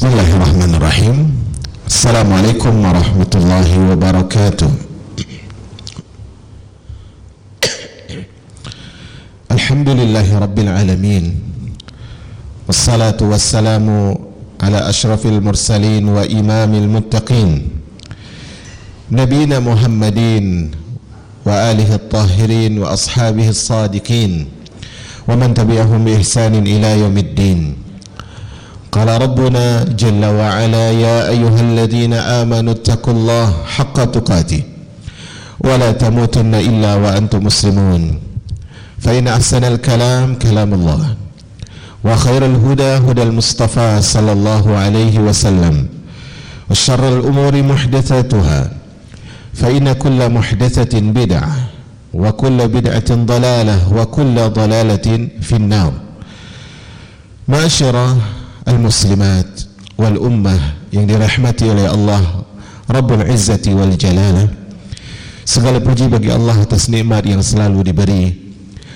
Bismillahirrahmanirrahim. Assalamualaikum warahmatullahi wabarakatuh. Alhamdulillahi rabbil alamin. Wassalatu wassalamu ala ashrafil mursalin wa imamil muttaqin, nabiyina Muhammadin wa alihi at-tahirin wa ashabihi as-sadiqin wa man tabi'ahum bi ihsanin ila yaumiddin. Qala Rabbuna Jalla wa Ala ya ayyuhalladzina amanu ittaqullaha haqqa tuqatih wa la tamutunna illa wa antum muslimun. Fa inna ahsanal kalam kalamullah wa khairal huda hudal Mustafa sallallahu alaihi wasallam wa syarrul umuri muhdatsatuha fa inna kulla muhdatsatin bid'ah wa kulla bid'atin dalalah wa kulla dalalatin finnar. Ma'asyara al-muslimat wal ummah yang dirahmati oleh Allah Rabbul Izzati wal Jalalah, segala puji bagi Allah atas nikmat yang selalu diberi,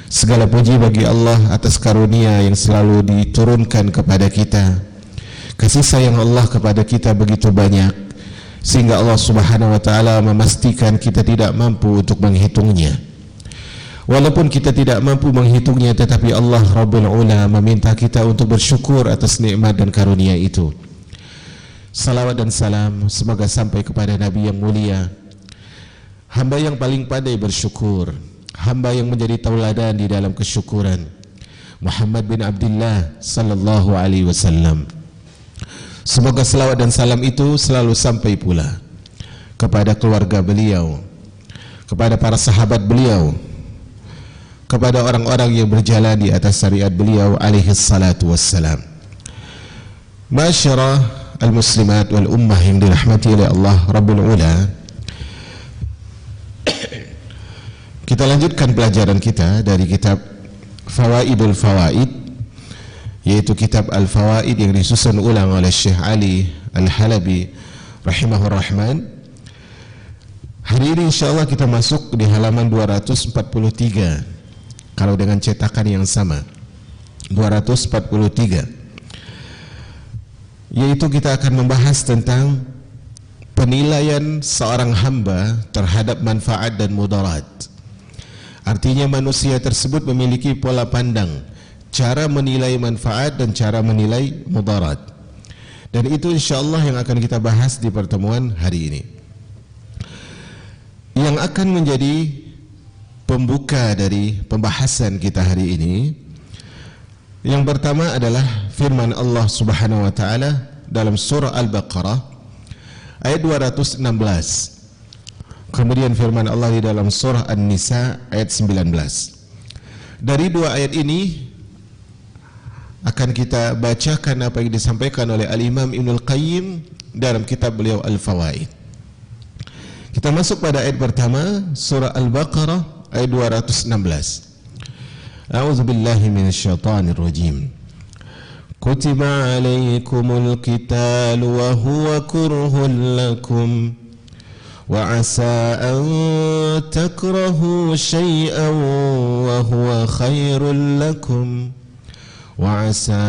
segala puji bagi Allah atas karunia yang selalu diturunkan kepada kita. Kasih sayang Allah kepada kita begitu banyak sehingga Allah Subhanahu wa taala memastikan kita tidak mampu untuk menghitungnya. Walaupun kita tidak mampu menghitungnya, tetapi Allah Rabbul Ula meminta kita untuk bersyukur atas nikmat dan karunia itu. Salawat dan salam semoga sampai kepada Nabi yang mulia, hamba yang paling pandai bersyukur, hamba yang menjadi tauladan di dalam kesyukuran, Muhammad bin Abdullah sallallahu alaihi wasallam. Semoga salawat dan salam itu selalu sampai pula kepada keluarga beliau, kepada para sahabat beliau, kepada orang-orang yang berjalan di atas syariat beliau alaihi salatu wassalam. Masyarah al-muslimat wal ummah yang dirahmati oleh Allah Rabbul Ula, kita lanjutkan pelajaran kita dari kitab Fawaidul Fawaid, yaitu kitab Al-Fawaid yang disusun ulang oleh Syekh Ali Al-Halabi rahimahur rahman. Hari ini insyaallah kita masuk di halaman 243 kalau dengan cetakan yang sama, 243, yaitu kita akan membahas tentang penilaian seorang hamba terhadap manfaat dan mudarat. Artinya manusia tersebut memiliki pola pandang, cara menilai manfaat dan cara menilai mudarat. Dan itu insyaallah yang akan kita bahas di pertemuan hari ini. Yang akan menjadi pembuka dari pembahasan kita hari ini, yang pertama adalah firman Allah Subhanahu wa taala dalam surah Al-Baqarah ayat 216. Kemudian firman Allah di dalam surah An-Nisa ayat 19. Dari dua ayat ini akan kita bacakan apa yang disampaikan oleh Al-Imam Ibnul Qayyim dalam kitab beliau Al-Fawaid. Kita masuk pada ayat pertama, surah Al-Baqarah ayat 216. A'udzu billahi minasyaitonir rajim. Kutiba 'alaikumul qitalu wa huwa kurhun lakum wa 'asa an takrahu syai'an wa huwa khairul lakum wa 'asa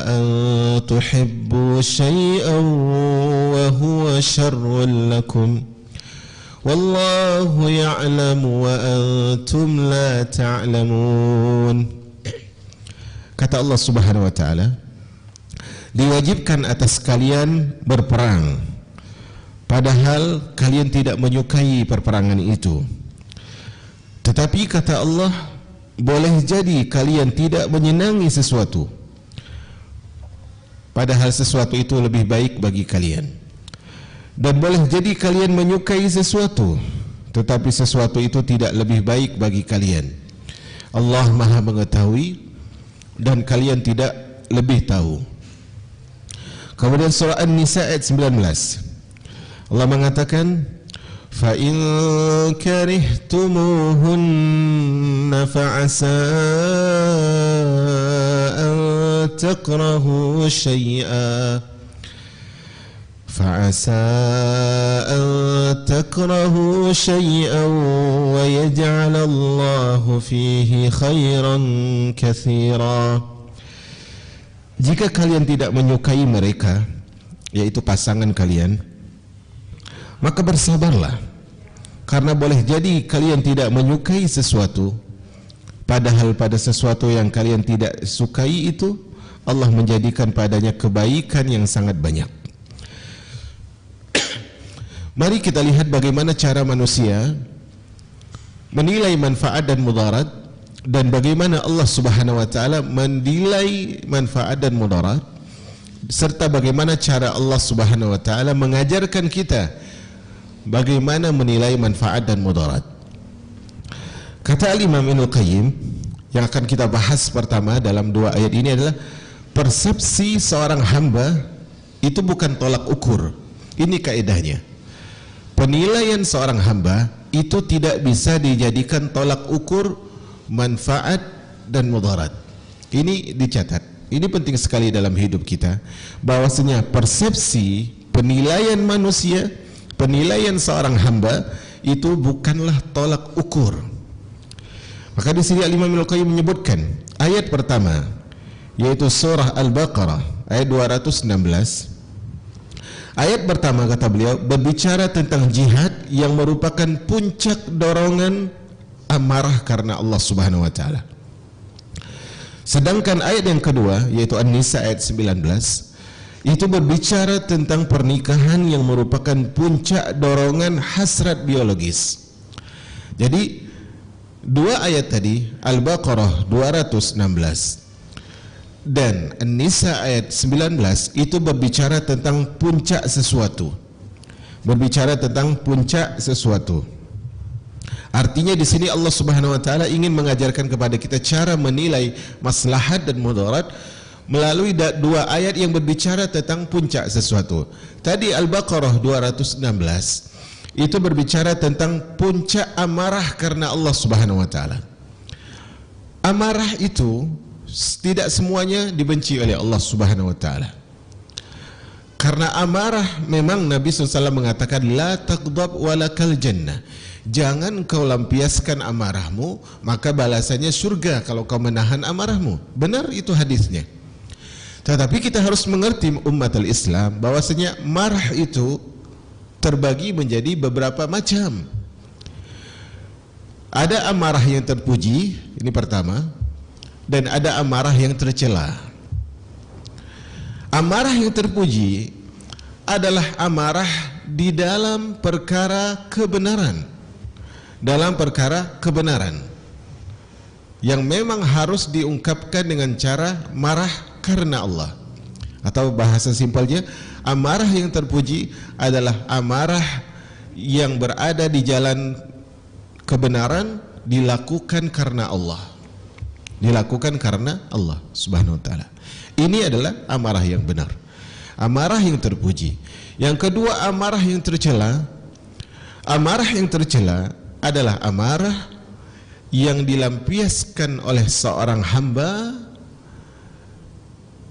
an tuhibbu syai'an wa huwa syarrul lakum. Wallahu ya'lamu wa antum la ta'lamun. Kata Allah Subhanahu wa taala, diwajibkan atas kalian berperang padahal kalian tidak menyukai perperangan itu. Tetapi kata Allah, boleh jadi kalian tidak menyenangi sesuatu padahal sesuatu itu lebih baik bagi kalian. Dan boleh jadi kalian menyukai sesuatu tetapi sesuatu itu tidak lebih baik bagi kalian. Allah Maha mengetahui dan kalian tidak lebih tahu. Kemudian surah An-Nisa ayat 19, Allah mengatakan, fa in karihtumuhunna fa'asa an takrahu syai'an فعسى أن تكرهوا شيئا ويجعل الله فيه خيرا كثيرا. Jika kalian tidak menyukai mereka, yaitu pasangan kalian, maka bersabarlah, karena boleh jadi kalian tidak menyukai sesuatu, padahal pada sesuatu yang kalian tidak sukai itu Allah menjadikan padanya kebaikan yang sangat banyak. Mari kita lihat bagaimana cara manusia menilai manfaat dan mudarat, dan bagaimana Allah Subhanahu wa taala menilai manfaat dan mudarat, serta bagaimana cara Allah Subhanahu wa taala mengajarkan kita bagaimana menilai manfaat dan mudarat. Kata Al-Imam Ibnu Qayyim, yang akan kita bahas pertama dalam dua ayat ini adalah persepsi seorang hamba itu bukan tolak ukur. Ini kaidahnya. Penilaian seorang hamba itu tidak bisa dijadikan tolak ukur manfaat dan mudarat. Ini dicatat. Ini penting sekali dalam hidup kita, bahwasanya persepsi penilaian manusia, penilaian seorang hamba itu bukanlah tolak ukur. Maka di sini Al-Imam Ibnu Qayyim menyebutkan ayat pertama, yaitu surah Al-Baqarah ayat 216. Ayat pertama kata beliau berbicara tentang jihad yang merupakan puncak dorongan amarah karena Allah Subhanahu wa taala. Sedangkan ayat yang kedua, yaitu An-Nisa ayat 19, itu berbicara tentang pernikahan yang merupakan puncak dorongan hasrat biologis. Jadi dua ayat tadi, Al-Baqarah 216 dan An-Nisa ayat 19, itu berbicara tentang puncak sesuatu. Berbicara tentang puncak sesuatu. Artinya di sini Allah Subhanahu wa taala ingin mengajarkan kepada kita cara menilai maslahat dan mudarat melalui dua ayat yang berbicara tentang puncak sesuatu. Tadi Al-Baqarah 216 itu berbicara tentang puncak amarah karena Allah Subhanahu wa taala. Amarah itu tidak semuanya dibenci oleh Allah Subhanahu wa taala. Karena amarah memang Nabi SAW mengatakan la taghdab walakal jannah. Jangan kau lampiaskan amarahmu, maka balasannya surga kalau kau menahan amarahmu. Benar itu hadisnya. Tetapi kita harus mengerti umat al-Islam bahwasanya marah itu terbagi menjadi beberapa macam. Ada amarah yang terpuji, ini pertama, dan ada amarah yang tercela. Amarah yang terpuji adalah amarah di dalam perkara kebenaran. Dalam perkara kebenaran yang memang harus diungkapkan dengan cara marah karena Allah. Atau bahasa simpelnya, amarah yang terpuji adalah amarah yang berada di jalan kebenaran, dilakukan karena Allah. Dilakukan karena Allah Subhanahu wa taala. Ini adalah amarah yang benar, amarah yang terpuji. Yang kedua, amarah yang tercela. Amarah yang tercela adalah amarah yang dilampiaskan oleh seorang hamba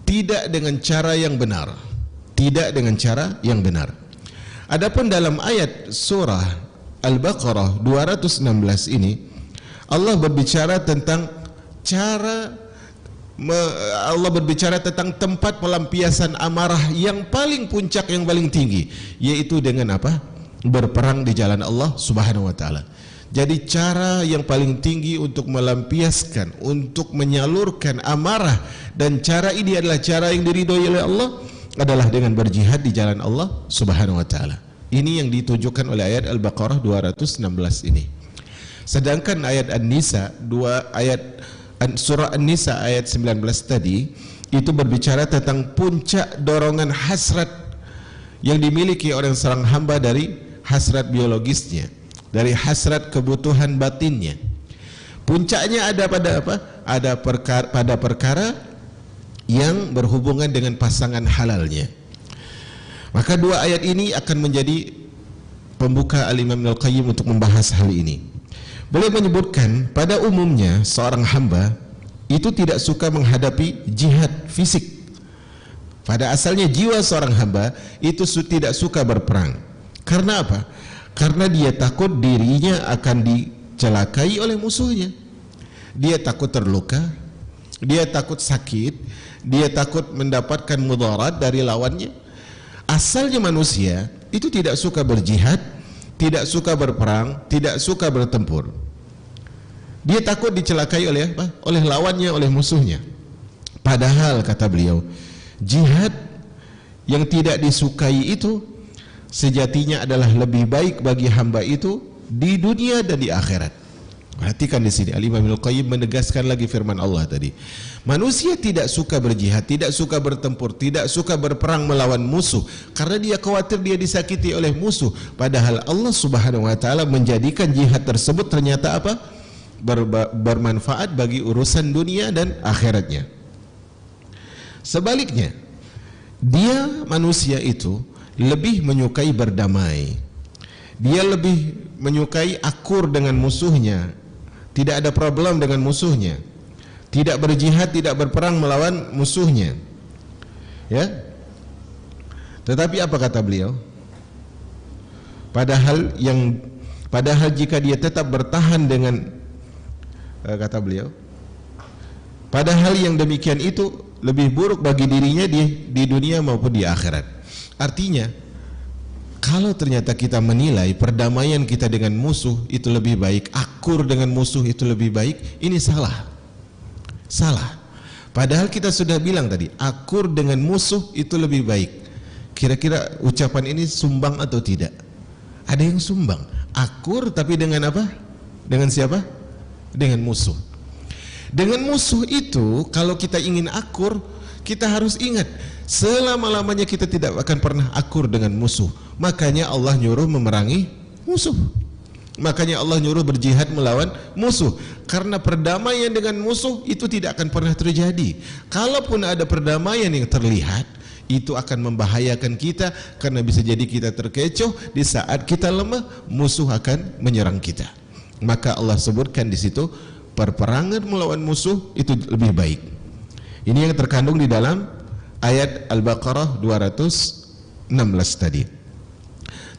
tidak dengan cara yang benar. Tidak dengan cara yang benar. Adapun dalam ayat surah Al-Baqarah 216 ini, Allah berbicara tentang Allah berbicara tentang tempat pelampiasan amarah yang paling puncak, yang paling tinggi, yaitu dengan apa? Berperang di jalan Allah Subhanahu wa taala. Jadi cara yang paling tinggi untuk melampiaskan, untuk menyalurkan amarah, dan cara ini adalah cara yang diridhoi oleh Allah, adalah dengan berjihad di jalan Allah Subhanahu wa taala. Ini yang ditujukan oleh ayat Al-Baqarah 216 ini. Sedangkan ayat An-Nisa, surah An-Nisa ayat 19 tadi, itu berbicara tentang puncak dorongan hasrat yang dimiliki oleh seorang hamba dari hasrat biologisnya, dari hasrat kebutuhan batinnya. Puncaknya ada pada apa? Ada pada perkara yang berhubungan dengan pasangan halalnya. Maka dua ayat ini akan menjadi pembuka Al-Imam Ibnu Qayyim untuk membahas hal ini. Beliau menyebutkan pada umumnya seorang hamba itu tidak suka menghadapi jihad fisik. Pada asalnya jiwa seorang hamba itu tidak suka berperang. Karena apa? Karena dia takut dirinya akan dicelakai oleh musuhnya. Dia takut terluka, dia takut sakit, dia takut mendapatkan mudarat dari lawannya. Asalnya manusia itu tidak suka berjihad, tidak suka berperang, tidak suka bertempur. Dia takut dicelakai oleh apa? Oleh lawannya, oleh musuhnya. Padahal kata beliau, jihad yang tidak disukai itu sejatinya adalah lebih baik bagi hamba itu di dunia dan di akhirat. Perhatikan di sini Al-Imam Ibnul Qayyim menegaskan lagi firman Allah tadi. Manusia tidak suka berjihad, tidak suka bertempur, tidak suka berperang melawan musuh karena dia khawatir dia disakiti oleh musuh. Padahal Allah Subhanahu wa taala menjadikan jihad tersebut ternyata apa? Bermanfaat bagi urusan dunia dan akhiratnya. Sebaliknya, dia manusia itu lebih menyukai berdamai. Dia lebih menyukai akur dengan musuhnya. Tidak ada problem dengan musuhnya. Tidak berjihad, tidak berperang melawan musuhnya. Ya. Tetapi apa kata beliau? Padahal jika dia tetap bertahan dengan kata beliau, padahal yang demikian itu lebih buruk bagi dirinya di dunia maupun di akhirat. Artinya, kalau ternyata kita menilai perdamaian kita dengan musuh itu lebih baik, akur dengan musuh itu lebih baik, ini salah. Salah. Padahal kita sudah bilang tadi, akur dengan musuh itu lebih baik. Kira-kira ucapan ini sumbang atau tidak? Ada yang sumbang. Akur tapi dengan apa? Dengan siapa? Dengan musuh. Dengan musuh itu, kalau kita ingin akur, kita harus ingat, selama-lamanya kita tidak akan pernah akur dengan musuh. Makanya Allah nyuruh memerangi musuh. Makanya Allah nyuruh berjihad melawan musuh. Karena perdamaian dengan musuh itu tidak akan pernah terjadi. Kalaupun ada perdamaian yang terlihat, itu akan membahayakan kita karena bisa jadi kita terkecoh. Di saat kita lemah, musuh akan menyerang kita. Maka Allah sebutkan di situ, perperangan melawan musuh itu lebih baik. Ini yang terkandung di dalam ayat Al-Baqarah 216 tadi.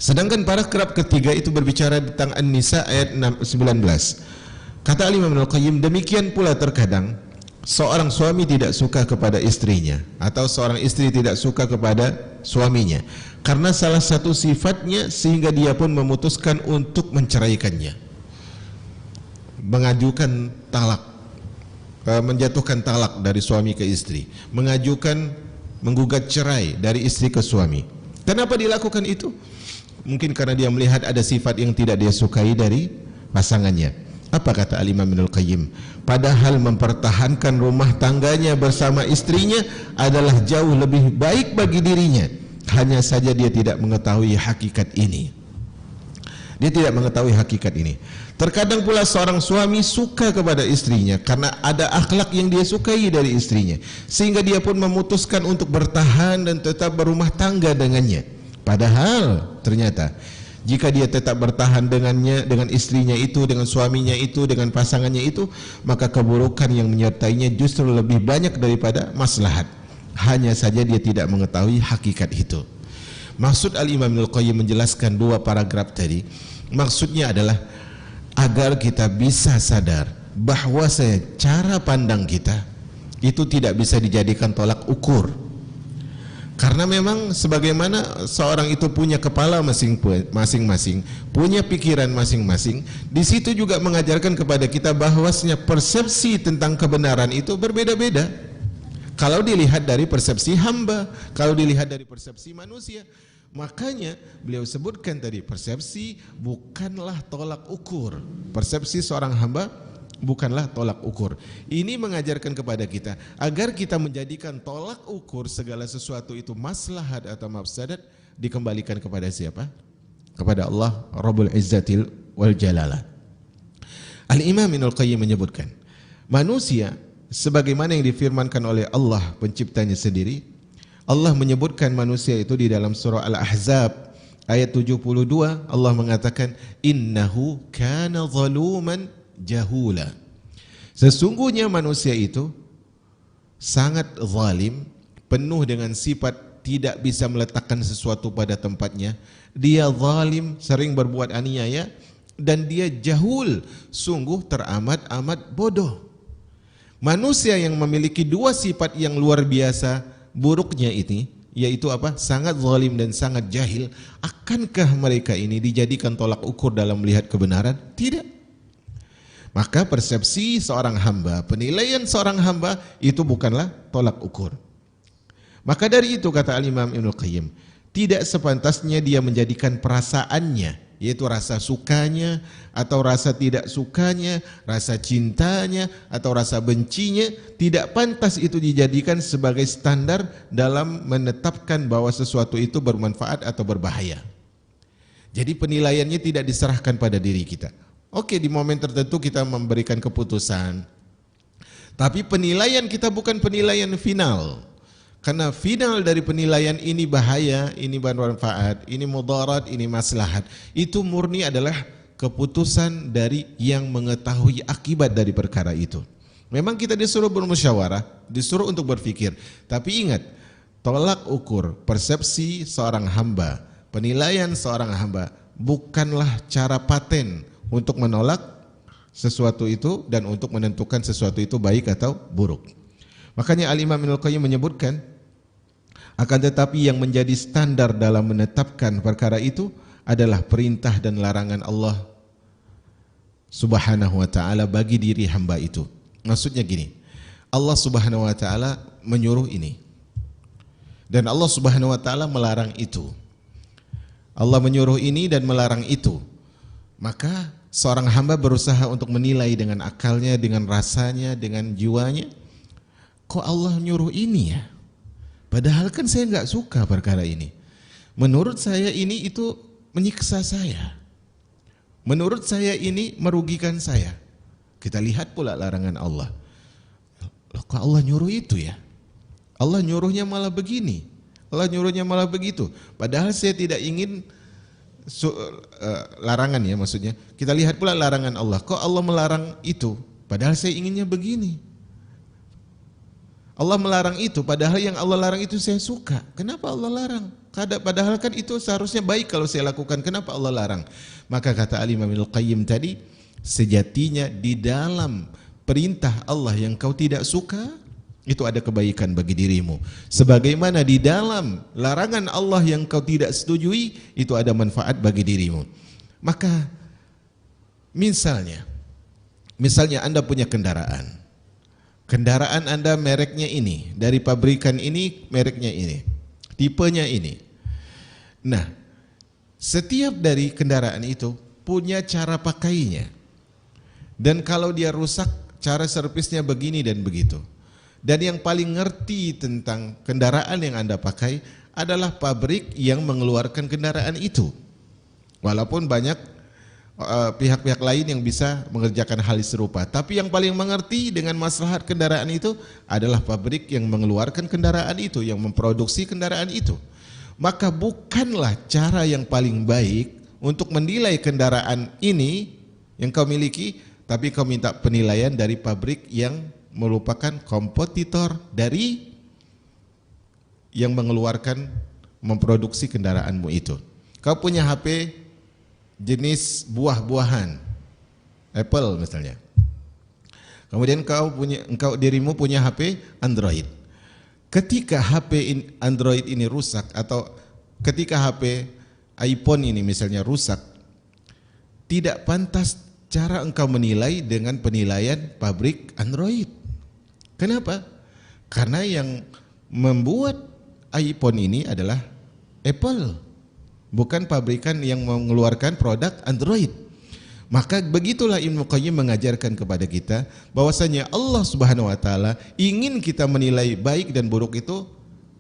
Sedangkan paragraf ketiga itu berbicara tentang An-Nisa ayat 19. Kata Al-Imam Ibnul Qayyim, demikian pula terkadang seorang suami tidak suka kepada istrinya atau seorang istri tidak suka kepada suaminya karena salah satu sifatnya sehingga dia pun memutuskan untuk menceraikannya, mengajukan talak, menjatuhkan talak dari suami ke istri, menggugat cerai dari istri ke suami. Kenapa dilakukan itu? Mungkin karena dia melihat ada sifat yang tidak dia sukai dari pasangannya. Apa kata Al-Imam Ibnul Qayyim? Padahal mempertahankan rumah tangganya bersama istrinya adalah jauh lebih baik bagi dirinya. Hanya saja dia tidak mengetahui hakikat ini. Dia tidak mengetahui hakikat ini. Terkadang pula seorang suami suka kepada istrinya karena ada akhlak yang dia sukai dari istrinya, sehingga dia pun memutuskan untuk bertahan dan tetap berumah tangga dengannya. Padahal ternyata jika dia tetap bertahan dengannya, dengan istrinya itu, dengan suaminya itu, dengan pasangannya itu, maka keburukan yang menyertainya justru lebih banyak daripada maslahat. Hanya saja dia tidak mengetahui hakikat itu. Maksud Al-Imam Ibnul Qayyim menjelaskan dua paragraf tadi, maksudnya adalah agar kita bisa sadar bahwa cara pandang kita itu tidak bisa dijadikan tolak ukur. Karena memang sebagaimana seorang itu punya kepala masing-masing, punya pikiran masing-masing, di situ juga mengajarkan kepada kita bahwasanya persepsi tentang kebenaran itu berbeda-beda. Kalau dilihat dari persepsi hamba, kalau dilihat dari persepsi manusia. Makanya beliau sebutkan tadi, persepsi bukanlah tolak ukur. Persepsi seorang hamba bukanlah tolak ukur. Ini mengajarkan kepada kita agar kita menjadikan tolak ukur segala sesuatu itu maslahat atau mafsadat dikembalikan kepada siapa? Kepada Allah Rabbul Izzatil wal Jalalah. Al-Imam Ibnul Qayyim menyebutkan, manusia sebagaimana yang difirmankan oleh Allah penciptanya sendiri. Allah menyebutkan manusia itu di dalam surah Al-Ahzab ayat 72. Allah mengatakan, innahu kana zaluman jahula. Sesungguhnya manusia itu sangat zalim, penuh dengan sifat tidak bisa meletakkan sesuatu pada tempatnya. Dia zalim, sering berbuat aniaya, dan dia jahul, sungguh teramat-amat bodoh. Manusia yang memiliki dua sifat yang luar biasa buruknya ini, yaitu apa? Sangat zalim dan sangat jahil. Akankah mereka ini dijadikan tolak ukur dalam melihat kebenaran? Tidak. Maka persepsi seorang hamba, penilaian seorang hamba itu bukanlah tolak ukur. Maka dari itu kata Al-Imam Ibnul Qayyim, tidak sepantasnya dia menjadikan perasaannya, yaitu rasa sukanya atau rasa tidak sukanya, rasa cintanya atau rasa bencinya, tidak pantas itu dijadikan sebagai standar dalam menetapkan bahwa sesuatu itu bermanfaat atau berbahaya. Jadi penilaiannya tidak diserahkan pada diri kita. Oke, di momen tertentu kita memberikan keputusan, tapi penilaian kita bukan penilaian final. Karena final dari penilaian ini bahaya, ini bermanfaat, ini mudarat, ini maslahat, itu murni adalah keputusan dari yang mengetahui akibat dari perkara itu. Memang kita disuruh bermusyawarah, disuruh untuk berpikir, tapi ingat, tolak ukur persepsi seorang hamba, penilaian seorang hamba bukanlah cara paten untuk menolak sesuatu itu dan untuk menentukan sesuatu itu baik atau buruk. Makanya Al-Imam Ibnul Qayyim menyebutkan, akan tetapi yang menjadi standar dalam menetapkan perkara itu adalah perintah dan larangan Allah Subhanahu wa ta'ala bagi diri hamba itu. Maksudnya gini, Allah Subhanahu wa ta'ala menyuruh ini dan Allah Subhanahu wa ta'ala melarang itu. Allah menyuruh ini dan melarang itu. Maka seorang hamba berusaha untuk menilai dengan akalnya, dengan rasanya, dengan jiwanya, kok Allah nyuruh ini ya? Padahal kan saya nggak suka perkara ini. Menurut saya ini itu menyiksa saya. Menurut saya ini merugikan saya. Kita lihat pula larangan Allah. Loh, kok Allah nyuruh itu ya? Allah nyuruhnya malah begini. Allah nyuruhnya malah begitu. Padahal saya tidak ingin larangan ya maksudnya. Kita lihat pula larangan Allah. Kok Allah melarang itu? Padahal saya inginnya begini. Allah melarang itu, padahal yang Allah larang itu saya suka. Kenapa Allah larang? Padahal kan itu seharusnya baik kalau saya lakukan. Kenapa Allah larang? Maka kata Al-Imam Ibnul Qayyim tadi, sejatinya di dalam perintah Allah yang kau tidak suka, itu ada kebaikan bagi dirimu. Sebagaimana di dalam larangan Allah yang kau tidak setujui, itu ada manfaat bagi dirimu. Maka misalnya Anda punya kendaraan. Kendaraan Anda mereknya ini, dari pabrikan ini mereknya ini, tipenya ini. Nah, setiap dari kendaraan itu punya cara pakainya. Dan kalau dia rusak, cara servisnya begini dan begitu. Dan yang paling ngerti tentang kendaraan yang Anda pakai adalah pabrik yang mengeluarkan kendaraan itu. Walaupun banyak pihak-pihak lain yang bisa mengerjakan hal serupa, tapi yang paling mengerti dengan maslahat kendaraan itu adalah pabrik yang mengeluarkan kendaraan itu, yang memproduksi kendaraan itu. Maka bukanlah cara yang paling baik untuk menilai kendaraan ini yang kau miliki, tapi kau minta penilaian dari pabrik yang merupakan kompetitor dari yang mengeluarkan, memproduksi kendaraanmu itu. Kau punya HP jenis buah-buahan, Apple misalnya. Kemudian dirimu punya HP Android. Ketika HP Android ini rusak atau ketika HP iPhone ini misalnya rusak, tidak pantas cara engkau menilai dengan penilaian pabrik Android. Kenapa? Karena yang membuat iPhone ini adalah Apple, bukan pabrikan yang mengeluarkan produk Android. Maka begitulah Ibnu Qayyim mengajarkan kepada kita bahwasanya Allah Subhanahu wa taala ingin kita menilai baik dan buruk itu,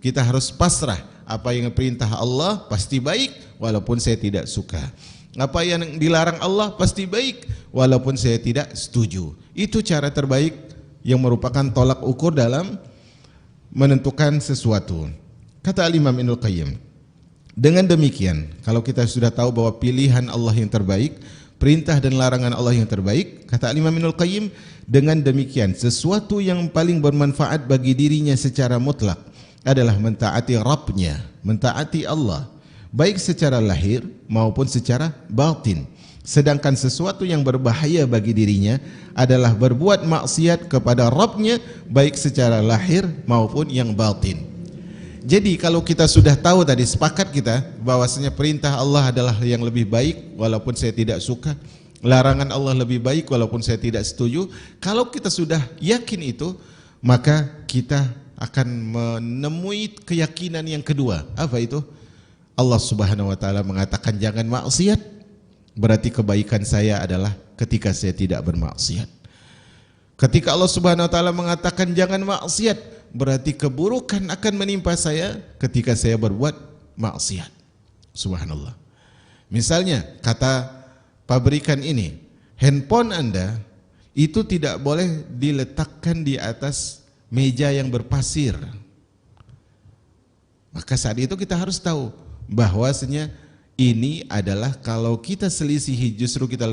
kita harus pasrah. Apa yang perintah Allah pasti baik walaupun saya tidak suka. Apa yang dilarang Allah pasti baik walaupun saya tidak setuju. Itu cara terbaik yang merupakan tolak ukur dalam menentukan sesuatu. Kata Al-Imam Ibnul Qayyim, dengan demikian, kalau kita sudah tahu bahwa pilihan Allah yang terbaik, perintah dan larangan Allah yang terbaik, kata Imam Ibnul Qayyim, dengan demikian sesuatu yang paling bermanfaat bagi dirinya secara mutlak adalah mentaati Rabbnya, mentaati Allah, baik secara lahir maupun secara batin. Sedangkan sesuatu yang berbahaya bagi dirinya adalah berbuat maksiat kepada Rabbnya, baik secara lahir maupun yang batin. Jadi kalau kita sudah tahu tadi, sepakat kita bahwasanya perintah Allah adalah yang lebih baik walaupun saya tidak suka, larangan Allah lebih baik walaupun saya tidak setuju. Kalau kita sudah yakin itu, maka kita akan menemui keyakinan yang kedua. Apa itu? Allah Subhanahu wa taala mengatakan jangan maksiat, berarti kebaikan saya adalah ketika saya tidak bermaksiat. Ketika Allah Subhanahu wa taala mengatakan jangan maksiat, berarti keburukan akan menimpa saya ketika saya berbuat maksiat. Subhanallah. Misalnya kata pabrikan ini, handphone Anda itu tidak boleh diletakkan di atas meja yang berpasir. Maka saat itu kita harus tahu bahwasanya ini adalah kalau kita selisihi, justru kita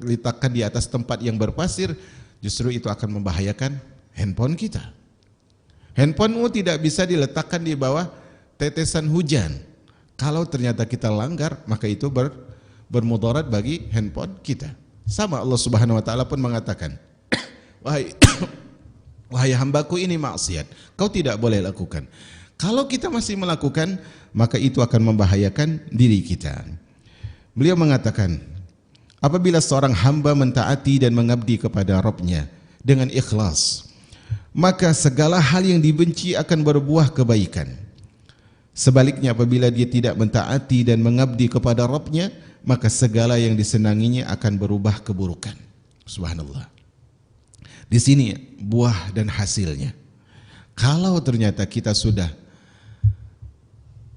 letakkan di atas tempat yang berpasir, justru itu akan membahayakan handphone kita. Handphonemu tidak bisa diletakkan di bawah tetesan hujan. Kalau ternyata kita langgar, maka itu bermudarat bagi handphone kita. Sama Allah Subhanahu wa taala pun mengatakan, wahai hambaku, ini maksiat, kau tidak boleh lakukan. Kalau kita masih melakukan, maka itu akan membahayakan diri kita. Beliau mengatakan, apabila seorang hamba mentaati dan mengabdi kepada Rabbnya dengan ikhlas, maka segala hal yang dibenci akan berbuah kebaikan. Sebaliknya apabila dia tidak mentaati dan mengabdi kepada Rabbnya, maka segala yang disenanginya akan berubah keburukan. Subhanallah. Di sini buah dan hasilnya. Kalau ternyata kita sudah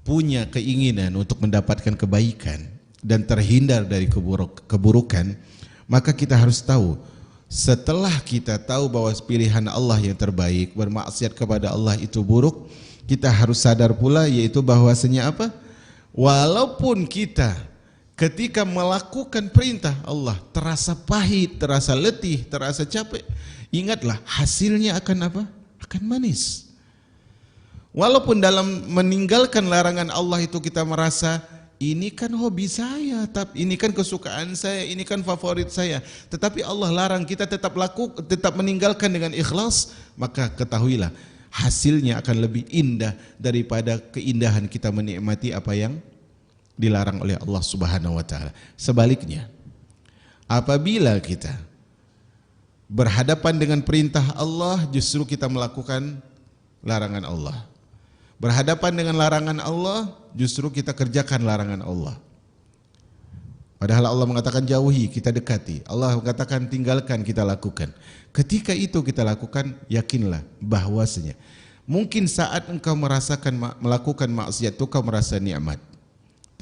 punya keinginan untuk mendapatkan kebaikan dan terhindar dari keburukan, maka kita harus tahu, setelah kita tahu bahwa pilihan Allah yang terbaik, bermaksiat kepada Allah itu buruk, kita harus sadar pula yaitu bahwasanya apa? Walaupun kita ketika melakukan perintah Allah terasa pahit, terasa letih, terasa capek, ingatlah hasilnya akan apa? Akan manis. Walaupun dalam meninggalkan larangan Allah itu kita merasa ini kan hobi saya, ini kan kesukaan saya, ini kan favorit saya. Tetapi Allah larang kita tetap meninggalkan dengan ikhlas, maka ketahuilah hasilnya akan lebih indah daripada keindahan kita menikmati apa yang dilarang oleh Allah Subhanahu wa taala. Sebaliknya, apabila kita berhadapan dengan perintah Allah, justru kita melakukan larangan Allah. Berhadapan dengan larangan Allah, justru kita kerjakan larangan Allah. Padahal Allah mengatakan jauhi, kita dekati. Allah mengatakan tinggalkan, kita lakukan. Ketika itu kita lakukan, yakinlah bahwasanya mungkin saat engkau merasakan melakukan maksiat itu kau merasa nikmat.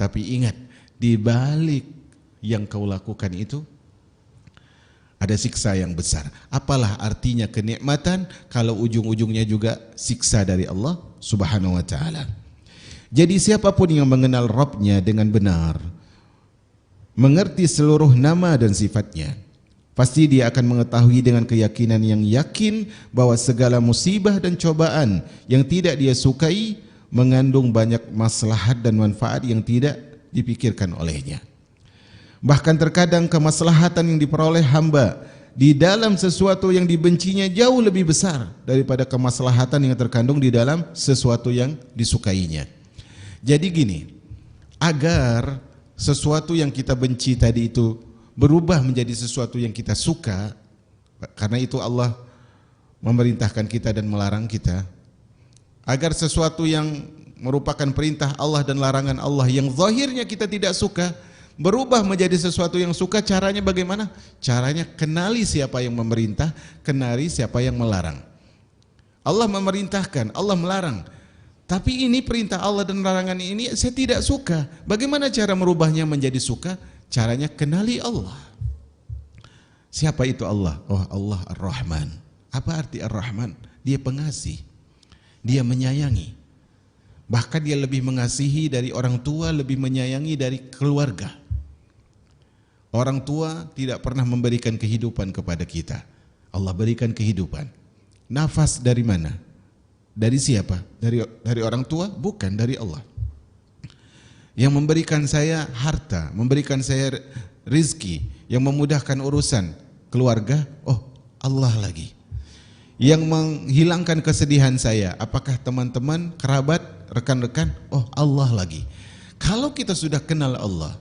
Tapi ingat, di balik yang kau lakukan itu ada siksa yang besar. Apalah artinya kenikmatan kalau ujung-ujungnya juga siksa dari Allah Subhanahu wa taala. Jadi siapapun yang mengenal Rabbnya dengan benar, mengerti seluruh nama dan sifatnya, pasti dia akan mengetahui dengan keyakinan yang yakin bahwa segala musibah dan cobaan yang tidak dia sukai mengandung banyak maslahat dan manfaat yang tidak dipikirkan olehnya. Bahkan terkadang kemaslahatan yang diperoleh hamba di dalam sesuatu yang dibencinya jauh lebih besar daripada kemaslahatan yang terkandung di dalam sesuatu yang disukainya. Jadi gini, agar sesuatu yang kita benci tadi itu berubah menjadi sesuatu yang kita suka, karena itu Allah memerintahkan kita dan melarang kita, agar sesuatu yang merupakan perintah Allah dan larangan Allah yang zahirnya kita tidak suka berubah menjadi sesuatu yang suka. Caranya bagaimana? Caranya kenali siapa yang memerintah, kenali siapa yang melarang. Allah memerintahkan, Allah melarang. Tapi ini perintah Allah dan larangan ini saya tidak suka. Bagaimana cara merubahnya menjadi suka? Caranya kenali Allah. Siapa itu Allah? Oh, Allah Ar-Rahman. Apa arti Ar-Rahman? Dia pengasih. Dia menyayangi. Bahkan dia lebih mengasihi dari orang tua, lebih menyayangi dari keluarga. Orang tua tidak pernah memberikan kehidupan kepada kita. Allah berikan kehidupan. Nafas dari mana? Dari siapa? Dari orang tua? Bukan, dari Allah. Yang memberikan saya harta, memberikan saya rizki, yang memudahkan urusan keluarga, oh Allah lagi. Yang menghilangkan kesedihan saya, apakah teman-teman, kerabat, rekan-rekan, oh Allah lagi. Kalau kita sudah kenal Allah,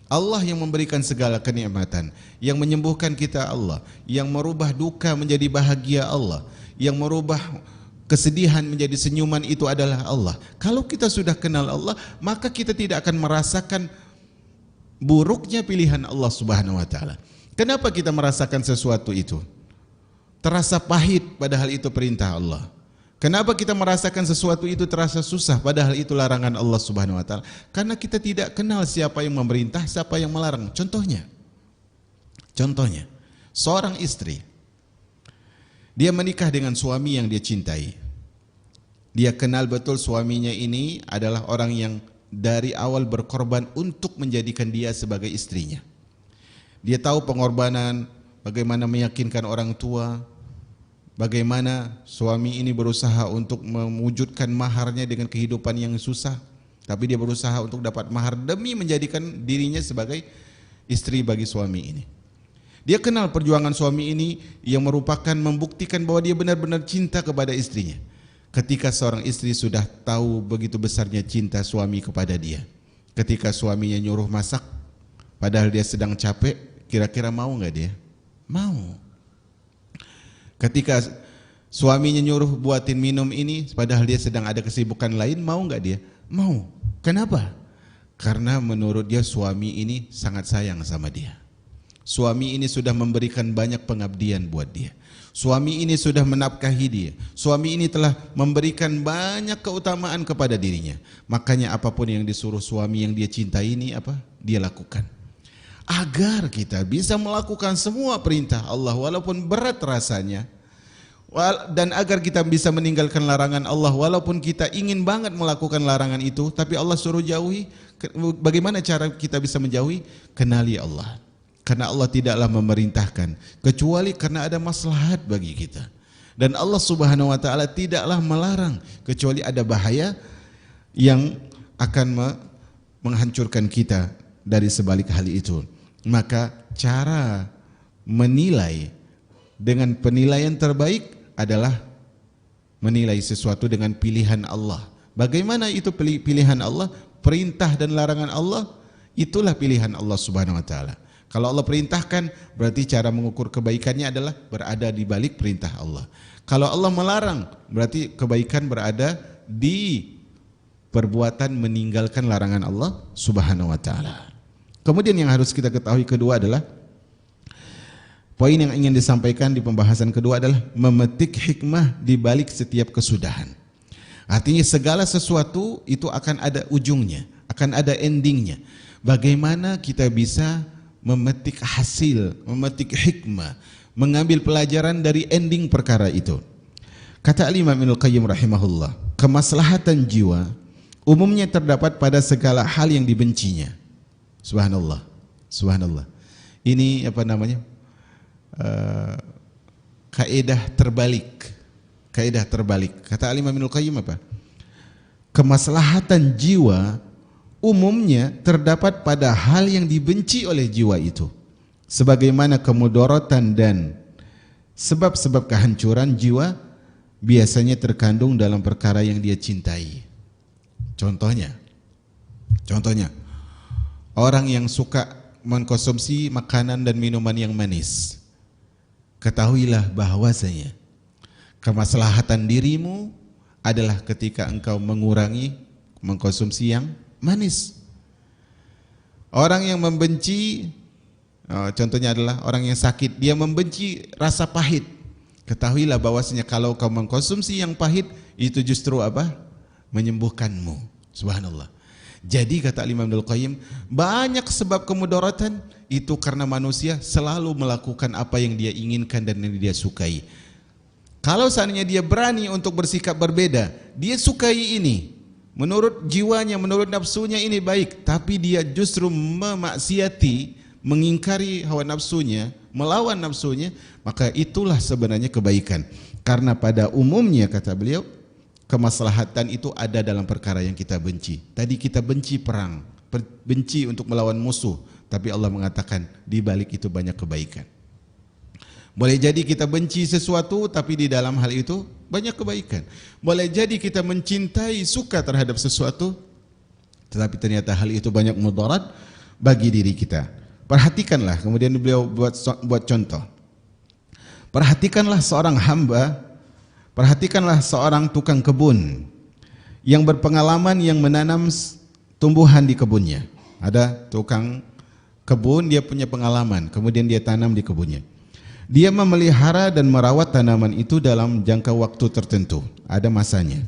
Allah yang memberikan segala kenikmatan, yang menyembuhkan kita Allah, yang merubah duka menjadi bahagia Allah, yang merubah kesedihan menjadi senyuman itu adalah Allah. Kalau kita sudah kenal Allah, maka kita tidak akan merasakan buruknya pilihan Allah Subhanahu wa taala. Kenapa kita merasakan sesuatu itu terasa pahit padahal itu perintah Allah? Kenapa kita merasakan sesuatu itu terasa susah padahal itu larangan Allah Subhanahu wa taala? Karena kita tidak kenal siapa yang memerintah, siapa yang melarang. Contohnya, seorang istri, dia menikah dengan suami yang dia cintai. Dia kenal betul suaminya ini adalah orang yang dari awal berkorban untuk menjadikan dia sebagai istrinya. Dia tahu pengorbanan, bagaimana meyakinkan orang tua, bagaimana suami ini berusaha untuk mewujudkan maharnya dengan kehidupan yang susah, tapi dia berusaha untuk dapat mahar demi menjadikan dirinya sebagai istri bagi suami ini. Dia kenal perjuangan suami ini yang merupakan membuktikan bahwa dia benar-benar cinta kepada istrinya. Ketika seorang istri sudah tahu begitu besarnya cinta suami kepada dia, ketika suaminya nyuruh masak padahal dia sedang capek, kira-kira mau nggak dia? Mau. Ketika suaminya nyuruh buatin minum ini padahal dia sedang ada kesibukan lain, mau nggak dia? Mau. Kenapa? Karena menurut dia suami ini sangat sayang sama dia. Suami ini sudah memberikan banyak pengabdian buat dia. Suami ini sudah menafkahi dia. Suami ini telah memberikan banyak keutamaan kepada dirinya. Makanya apapun yang disuruh suami yang dia cintai ini dia lakukan. Agar kita bisa melakukan semua perintah Allah walaupun berat rasanya, dan agar kita bisa meninggalkan larangan Allah walaupun kita ingin banget melakukan larangan itu tapi Allah suruh jauhi. Bagaimana cara kita bisa menjauhi? Kenali Allah. Karena Allah tidaklah memerintahkan kecuali karena ada maslahat bagi kita, dan Allah Subhanahu wa taala tidaklah melarang kecuali ada bahaya yang akan menghancurkan kita dari sebalik hal itu. Maka cara menilai dengan penilaian terbaik adalah menilai sesuatu dengan pilihan Allah. Bagaimana itu pilihan Allah? Perintah dan larangan Allah, itulah pilihan Allah Subhanahu wa taala. Kalau Allah perintahkan, berarti cara mengukur kebaikannya adalah berada di balik perintah Allah. Kalau Allah melarang, berarti kebaikan berada di perbuatan meninggalkan larangan Allah Subhanahu wa taala. Kemudian yang harus kita ketahui kedua adalah, poin yang ingin disampaikan di pembahasan kedua adalah memetik hikmah di balik setiap kesudahan. Artinya segala sesuatu itu akan ada ujungnya, akan ada endingnya. Bagaimana kita bisa memetik hasil, memetik hikmah, mengambil pelajaran dari ending perkara itu. Kata Imam Ibnul Qayyim rahimahullah, kemaslahatan jiwa umumnya terdapat pada segala hal yang dibencinya. Subhanallah, subhanallah. Ini kaidah terbalik. Kaidah terbalik. Kata Imam Ibnul Qayyim kemaslahatan jiwa umumnya terdapat pada hal yang dibenci oleh jiwa itu, sebagaimana kemudaratan dan sebab-sebab kehancuran jiwa biasanya terkandung dalam perkara yang dia cintai. Contohnya orang yang suka mengkonsumsi makanan dan minuman yang manis, ketahuilah bahwasanya kemaslahatan dirimu adalah ketika engkau mengurangi mengkonsumsi yang manis. Orang yang membenci, contohnya adalah orang yang sakit, dia membenci rasa pahit. Ketahuilah bahwasanya kalau kau mengkonsumsi yang pahit, itu justru menyembuhkanmu. Subhanallah. Jadi kata Imam Ibnul Qayyim, banyak sebab kemudaratan itu karena manusia selalu melakukan apa yang dia inginkan dan yang dia sukai. Kalau seandainya dia berani untuk bersikap berbeda, dia sukai ini, menurut jiwanya, menurut nafsunya ini baik, tapi dia justru memaksiati, mengingkari hawa nafsunya, melawan nafsunya, maka itulah sebenarnya kebaikan. Karena pada umumnya kata beliau, kemaslahatan itu ada dalam perkara yang kita benci. Tadi kita benci perang, benci untuk melawan musuh, tapi Allah mengatakan di balik itu banyak kebaikan. Boleh jadi kita benci sesuatu, tapi di dalam hal itu banyak kebaikan. Boleh jadi kita mencintai, suka terhadap sesuatu, tetapi ternyata hal itu banyak mudarat bagi diri kita. Perhatikanlah, kemudian beliau buat contoh. Perhatikanlah seorang hamba, perhatikanlah seorang tukang kebun yang berpengalaman, yang menanam tumbuhan di kebunnya. Ada tukang kebun, dia punya pengalaman, kemudian dia tanam di kebunnya. Dia memelihara dan merawat tanaman itu dalam jangka waktu tertentu, ada masanya.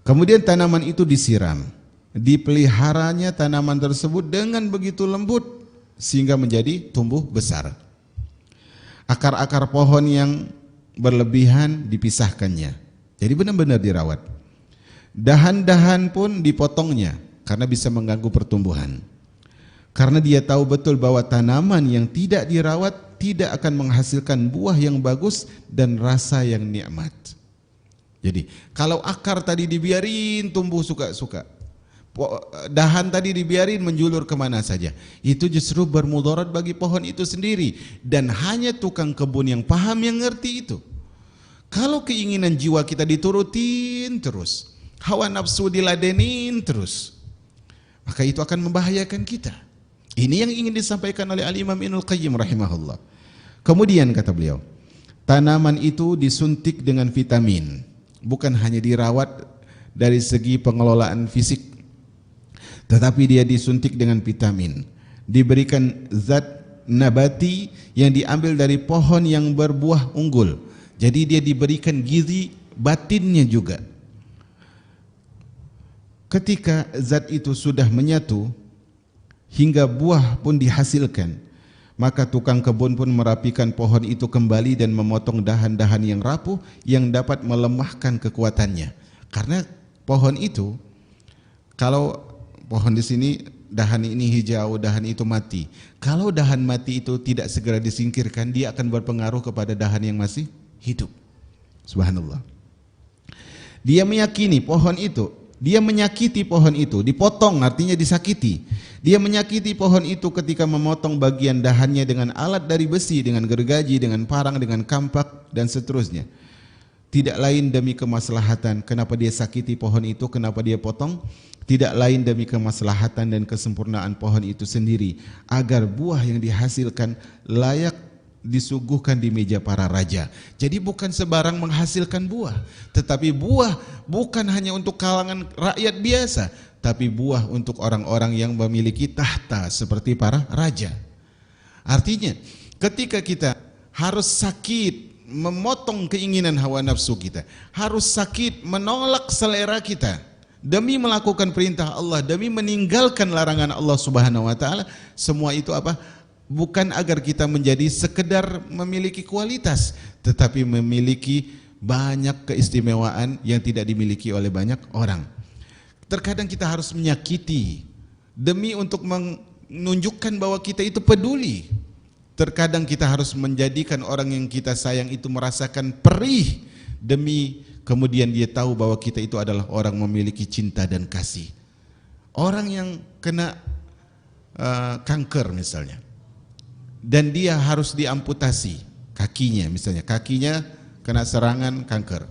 Kemudian tanaman itu disiram, dipeliharanya tanaman tersebut dengan begitu lembut sehingga menjadi tumbuh besar. Akar-akar pohon yang berlebihan dipisahkannya, jadi benar-benar dirawat. Dahan-dahan pun dipotongnya karena bisa mengganggu pertumbuhan. Karena dia tahu betul bahwa tanaman yang tidak dirawat tidak akan menghasilkan buah yang bagus dan rasa yang nikmat. Jadi kalau akar tadi dibiarin tumbuh suka-suka, dahan tadi dibiarin menjulur kemana saja, itu justru bermudarat bagi pohon itu sendiri. Dan hanya tukang kebun yang paham, yang ngerti itu. Kalau keinginan jiwa kita diturutin terus, hawa nafsu diladenin terus, maka itu akan membahayakan kita. Ini yang ingin disampaikan oleh Al-Imam Ibnul Qayyim rahimahullah. Kemudian kata beliau, tanaman itu disuntik dengan vitamin, bukan hanya dirawat dari segi pengelolaan fisik, tetapi dia disuntik dengan vitamin, diberikan zat nabati yang diambil dari pohon yang berbuah unggul. Jadi dia diberikan gizi batinnya juga. Ketika zat itu sudah menyatu hingga buah pun dihasilkan, maka tukang kebun pun merapikan pohon itu kembali dan memotong dahan-dahan yang rapuh yang dapat melemahkan kekuatannya. Karena pohon itu, kalau pohon di sini dahan ini hijau, dahan itu mati. Kalau dahan mati itu tidak segera disingkirkan, dia akan berpengaruh kepada dahan yang masih hidup. Subhanallah. Dia meyakini pohon itu, dia menyakiti pohon itu, dipotong artinya disakiti. Dia menyakiti pohon itu ketika memotong bagian dahannya dengan alat dari besi, dengan gergaji, dengan parang, dengan kampak dan seterusnya. Tidak lain demi kemaslahatan. Kenapa dia sakiti pohon itu, kenapa dia potong? Tidak lain demi kemaslahatan dan kesempurnaan pohon itu sendiri, agar buah yang dihasilkan layak disuguhkan di meja para raja. Jadi bukan sebarang menghasilkan buah, tetapi buah bukan hanya untuk kalangan rakyat biasa, tapi buah untuk orang-orang yang memiliki tahta seperti para raja. Artinya ketika kita harus sakit memotong keinginan hawa nafsu kita, harus sakit menolak selera kita demi melakukan perintah Allah, demi meninggalkan larangan Allah Subhanahu wa taala, semua itu apa? Bukan agar kita menjadi sekedar memiliki kualitas, tetapi memiliki banyak keistimewaan yang tidak dimiliki oleh banyak orang. Terkadang kita harus menyakiti demi untuk menunjukkan bahwa kita itu peduli. Terkadang kita harus menjadikan orang yang kita sayang itu merasakan perih demi kemudian dia tahu bahwa kita itu adalah orang memiliki cinta dan kasih. Orang yang kena kanker misalnya, dan dia harus diamputasi kakinya, misalnya kakinya kena serangan kanker.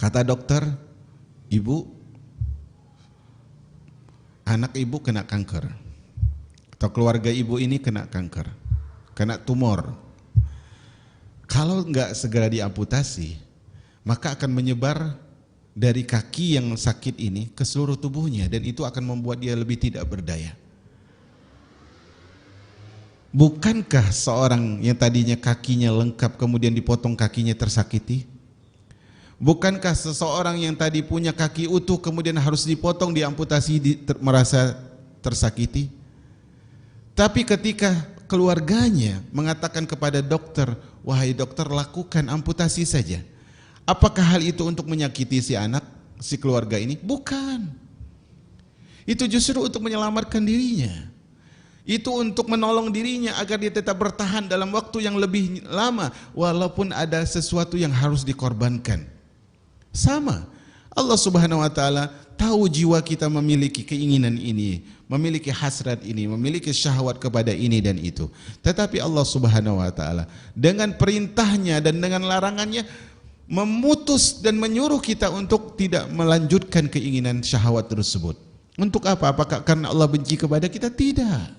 Kata dokter, ibu, anak ibu kena kanker, atau keluarga ibu ini kena kanker, kena tumor. Kalau enggak segera diamputasi, maka akan menyebar dari kaki yang sakit ini ke seluruh tubuhnya, dan itu akan membuat dia lebih tidak berdaya. Bukankah seorang yang tadinya kakinya lengkap kemudian dipotong kakinya tersakiti? Bukankah seseorang yang tadi punya kaki utuh kemudian harus dipotong, diamputasi, merasa tersakiti? Tapi ketika keluarganya mengatakan kepada dokter, wahai dokter, lakukan amputasi saja, apakah hal itu untuk menyakiti si anak, si keluarga ini? Bukan. Itu justru untuk menyelamatkan dirinya. Itu untuk menolong dirinya agar dia tetap bertahan dalam waktu yang lebih lama, walaupun ada sesuatu yang harus dikorbankan. Sama, Allah Subhanahu wa taala tahu jiwa kita memiliki keinginan ini, memiliki hasrat ini, memiliki syahwat kepada ini dan itu. Tetapi Allah Subhanahu wa taala dengan perintahnya dan dengan larangannya memutus dan menyuruh kita untuk tidak melanjutkan keinginan syahwat tersebut. Untuk apa? Apakah karena Allah benci kepada kita? Tidak.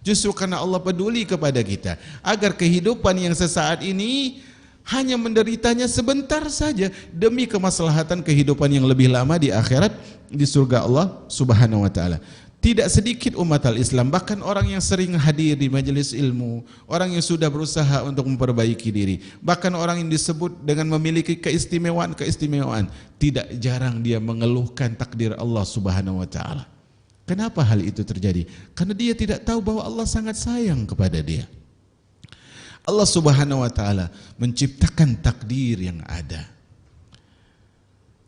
Justru karena Allah peduli kepada kita, agar kehidupan yang sesaat ini hanya menderitanya sebentar saja demi kemaslahatan kehidupan yang lebih lama di akhirat di surga Allah Subhanahu wa taala. Tidak sedikit umat al-Islam, bahkan orang yang sering hadir di majelis ilmu, orang yang sudah berusaha untuk memperbaiki diri, bahkan orang yang disebut dengan memiliki keistimewaan, tidak jarang dia mengeluhkan takdir Allah Subhanahu wa taala. Kenapa hal itu terjadi? Karena dia tidak tahu bahwa Allah sangat sayang kepada dia. Allah Subhanahu wa taala menciptakan takdir yang ada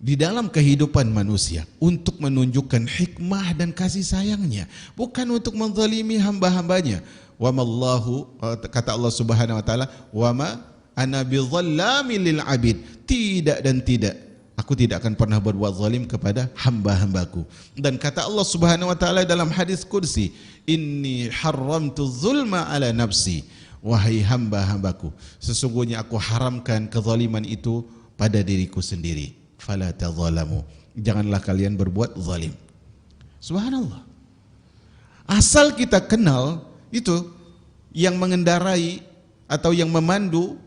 di dalam kehidupan manusia untuk menunjukkan hikmah dan kasih sayangnya, bukan untuk menzalimi hamba-hambanya. Wa mallahu, kata Allah Subhanahu wa taala, wa ma ana bidzallamil lil abid. Tidak dan tidak, aku tidak akan pernah berbuat zalim kepada hamba-hambaku. Dan kata Allah Subhanahu wa taala dalam hadis qudsi, inni haramtu zulma ala nafsi. Wahai hamba-hambaku, sesungguhnya aku haramkan kezaliman itu pada diriku sendiri. Fala tadzalamu, janganlah kalian berbuat zalim. Subhanallah. Asal kita kenal itu, yang mengendarai atau yang memandu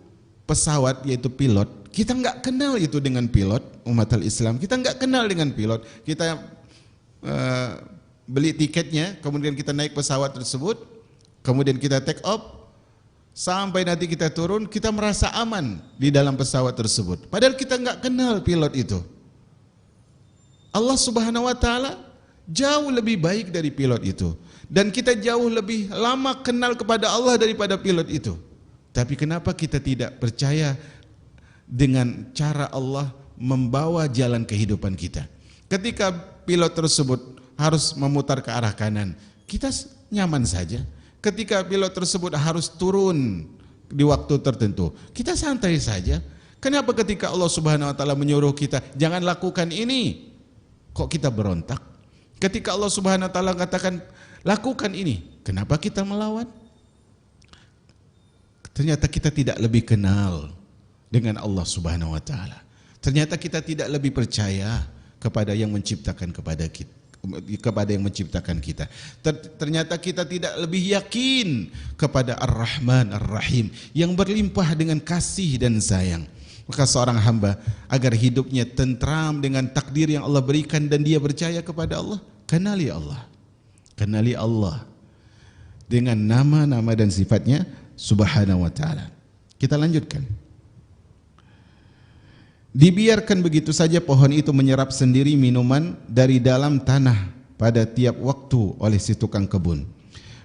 pesawat yaitu pilot, kita enggak kenal itu dengan pilot. Umat al-Islam, kita enggak kenal dengan pilot. Kita beli tiketnya, kemudian kita naik pesawat tersebut, kemudian kita take off, sampai nanti kita turun, kita merasa aman di dalam pesawat tersebut. Padahal kita enggak kenal pilot itu. Allah Subhanahu wa taala jauh lebih baik dari pilot itu. Dan kita jauh lebih lama kenal kepada Allah daripada pilot itu. Tapi kenapa kita tidak percaya dengan cara Allah membawa jalan kehidupan kita? Ketika pilot tersebut harus memutar ke arah kanan, kita nyaman saja. Ketika pilot tersebut harus turun di waktu tertentu, kita santai saja. Kenapa ketika Allah Subhanahu wa taala menyuruh kita jangan lakukan ini, kok kita berontak? Ketika Allah Subhanahu wa taala katakan lakukan ini, kenapa kita melawan? Ternyata kita tidak lebih kenal dengan Allah Subhanahu wa taala. Ternyata kita tidak lebih percaya kepada yang menciptakan kepada yang menciptakan kita. Ternyata kita tidak lebih yakin kepada Ar-Rahman Ar-Rahim yang berlimpah dengan kasih dan sayang. Maka seorang hamba agar hidupnya tentram dengan takdir yang Allah berikan dan dia percaya kepada Allah, kenali Allah. Kenali Allah dengan nama-nama dan sifatnya Subhanahu wa taala. Kita lanjutkan. Dibiarkan begitu saja pohon itu menyerap sendiri minuman dari dalam tanah pada tiap waktu oleh si tukang kebun.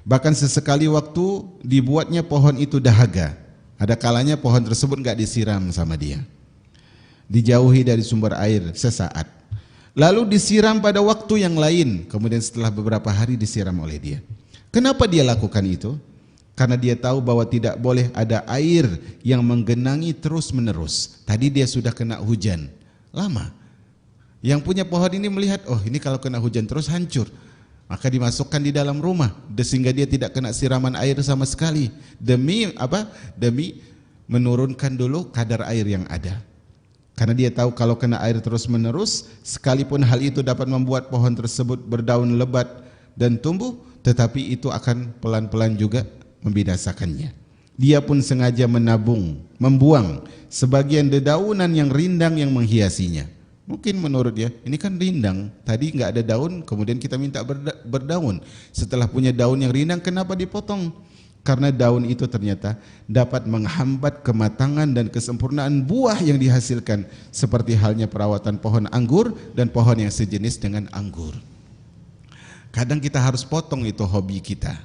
Bahkan sesekali waktu dibuatnya pohon itu dahaga. Ada kalanya pohon tersebut enggak disiram sama dia. Dijauhi dari sumber air sesaat. Lalu disiram pada waktu yang lain, kemudian setelah beberapa hari disiram oleh dia. Kenapa dia lakukan itu? Karena dia tahu bahwa tidak boleh ada air yang menggenangi terus menerus. Tadi dia sudah kena hujan lama. Yang punya pohon ini melihat, oh ini kalau kena hujan terus hancur. Maka dimasukkan di dalam rumah sehingga dia tidak kena siraman air sama sekali. Demi apa? Demi menurunkan dulu kadar air yang ada. Karena dia tahu kalau kena air terus menerus, sekalipun hal itu dapat membuat pohon tersebut berdaun lebat dan tumbuh, tetapi itu akan pelan-pelan juga membinasakannya. Dia pun sengaja membuang sebagian dedaunan yang rindang yang menghiasinya. Mungkin menurut dia, ini kan rindang, tadi enggak ada daun, kemudian kita minta berdaun. Setelah punya daun yang rindang, kenapa dipotong? Karena daun itu ternyata dapat menghambat kematangan dan kesempurnaan buah yang dihasilkan, seperti halnya perawatan pohon anggur dan pohon yang sejenis dengan anggur. Kadang kita harus potong itu hobi kita.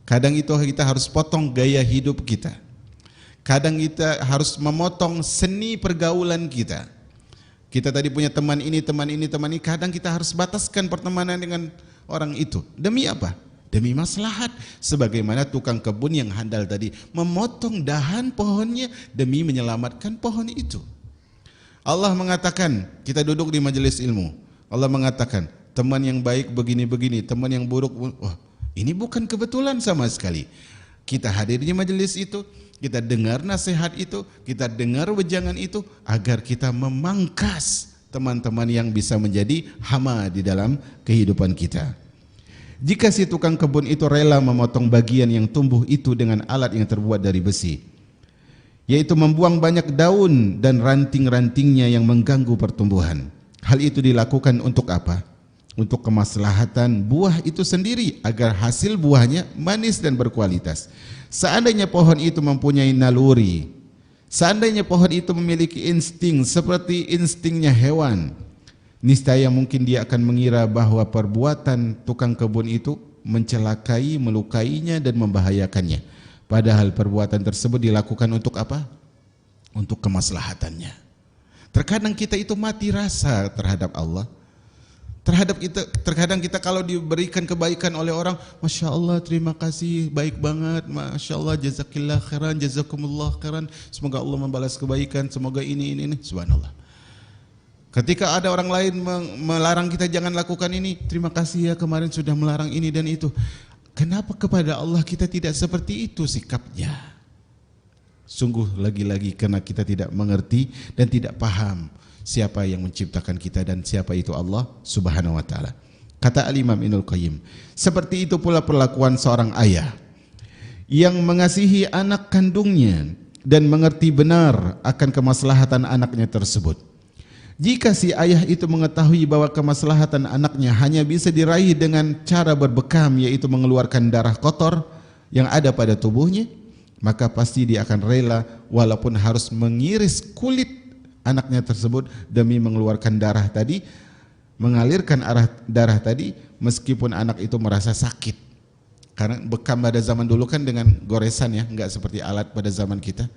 Kadang itu kita harus potong gaya hidup kita. Kadang kita harus memotong seni pergaulan kita. Kita tadi punya teman ini, kadang kita harus bataskan pertemanan dengan orang itu. Demi apa? Demi maslahat. Sebagaimana tukang kebun yang handal tadi memotong dahan pohonnya demi menyelamatkan pohon itu. Allah mengatakan, kita duduk di majelis ilmu, Allah mengatakan, teman yang baik begini-begini, teman yang buruk, wah, ini bukan kebetulan sama sekali. Kita hadir di majelis itu, kita dengar nasihat itu, kita dengar wejangan itu, agar kita memangkas teman-teman yang bisa menjadi hama di dalam kehidupan kita. Jika si tukang kebun itu rela memotong bagian yang tumbuh itu dengan alat yang terbuat dari besi, yaitu membuang banyak daun dan ranting-rantingnya yang mengganggu pertumbuhan. Hal itu dilakukan untuk apa? Untuk kemaslahatan buah itu sendiri, agar hasil buahnya manis dan berkualitas. Seandainya pohon itu mempunyai naluri, seandainya pohon itu memiliki insting seperti instingnya hewan, niscaya mungkin dia akan mengira bahwa perbuatan tukang kebun itu mencelakai, melukainya dan membahayakannya. Padahal perbuatan tersebut dilakukan untuk apa? Untuk kemaslahatannya. Terkadang kita itu mati rasa terhadap Allah. Terkadang kita kalau diberikan kebaikan oleh orang, Masya Allah, terima kasih, baik banget, Masya Allah, jazakillah khairan, jazakumullah khairan, semoga Allah membalas kebaikan, semoga ini, subhanallah. Ketika ada orang lain melarang kita jangan lakukan ini, terima kasih ya kemarin sudah melarang ini dan itu. Kenapa kepada Allah kita tidak seperti itu sikapnya? Sungguh lagi-lagi karena kita tidak mengerti dan tidak paham siapa yang menciptakan kita dan siapa itu Allah Subhanahu wa taala. Kata Al-Imam Ibnul Qayyim, seperti itu pula perlakuan seorang ayah yang mengasihi anak kandungnya dan mengerti benar akan kemaslahatan anaknya tersebut. Jika si ayah itu mengetahui bahwa kemaslahatan anaknya hanya bisa diraih dengan cara berbekam, yaitu mengeluarkan darah kotor yang ada pada tubuhnya, maka pasti dia akan rela walaupun harus mengiris kulit anaknya tersebut demi mengeluarkan darah tadi, mengalirkan darah tadi, meskipun anak itu merasa sakit. Karena bekam pada zaman dulu kan dengan goresan ya, enggak seperti alat pada zaman kita.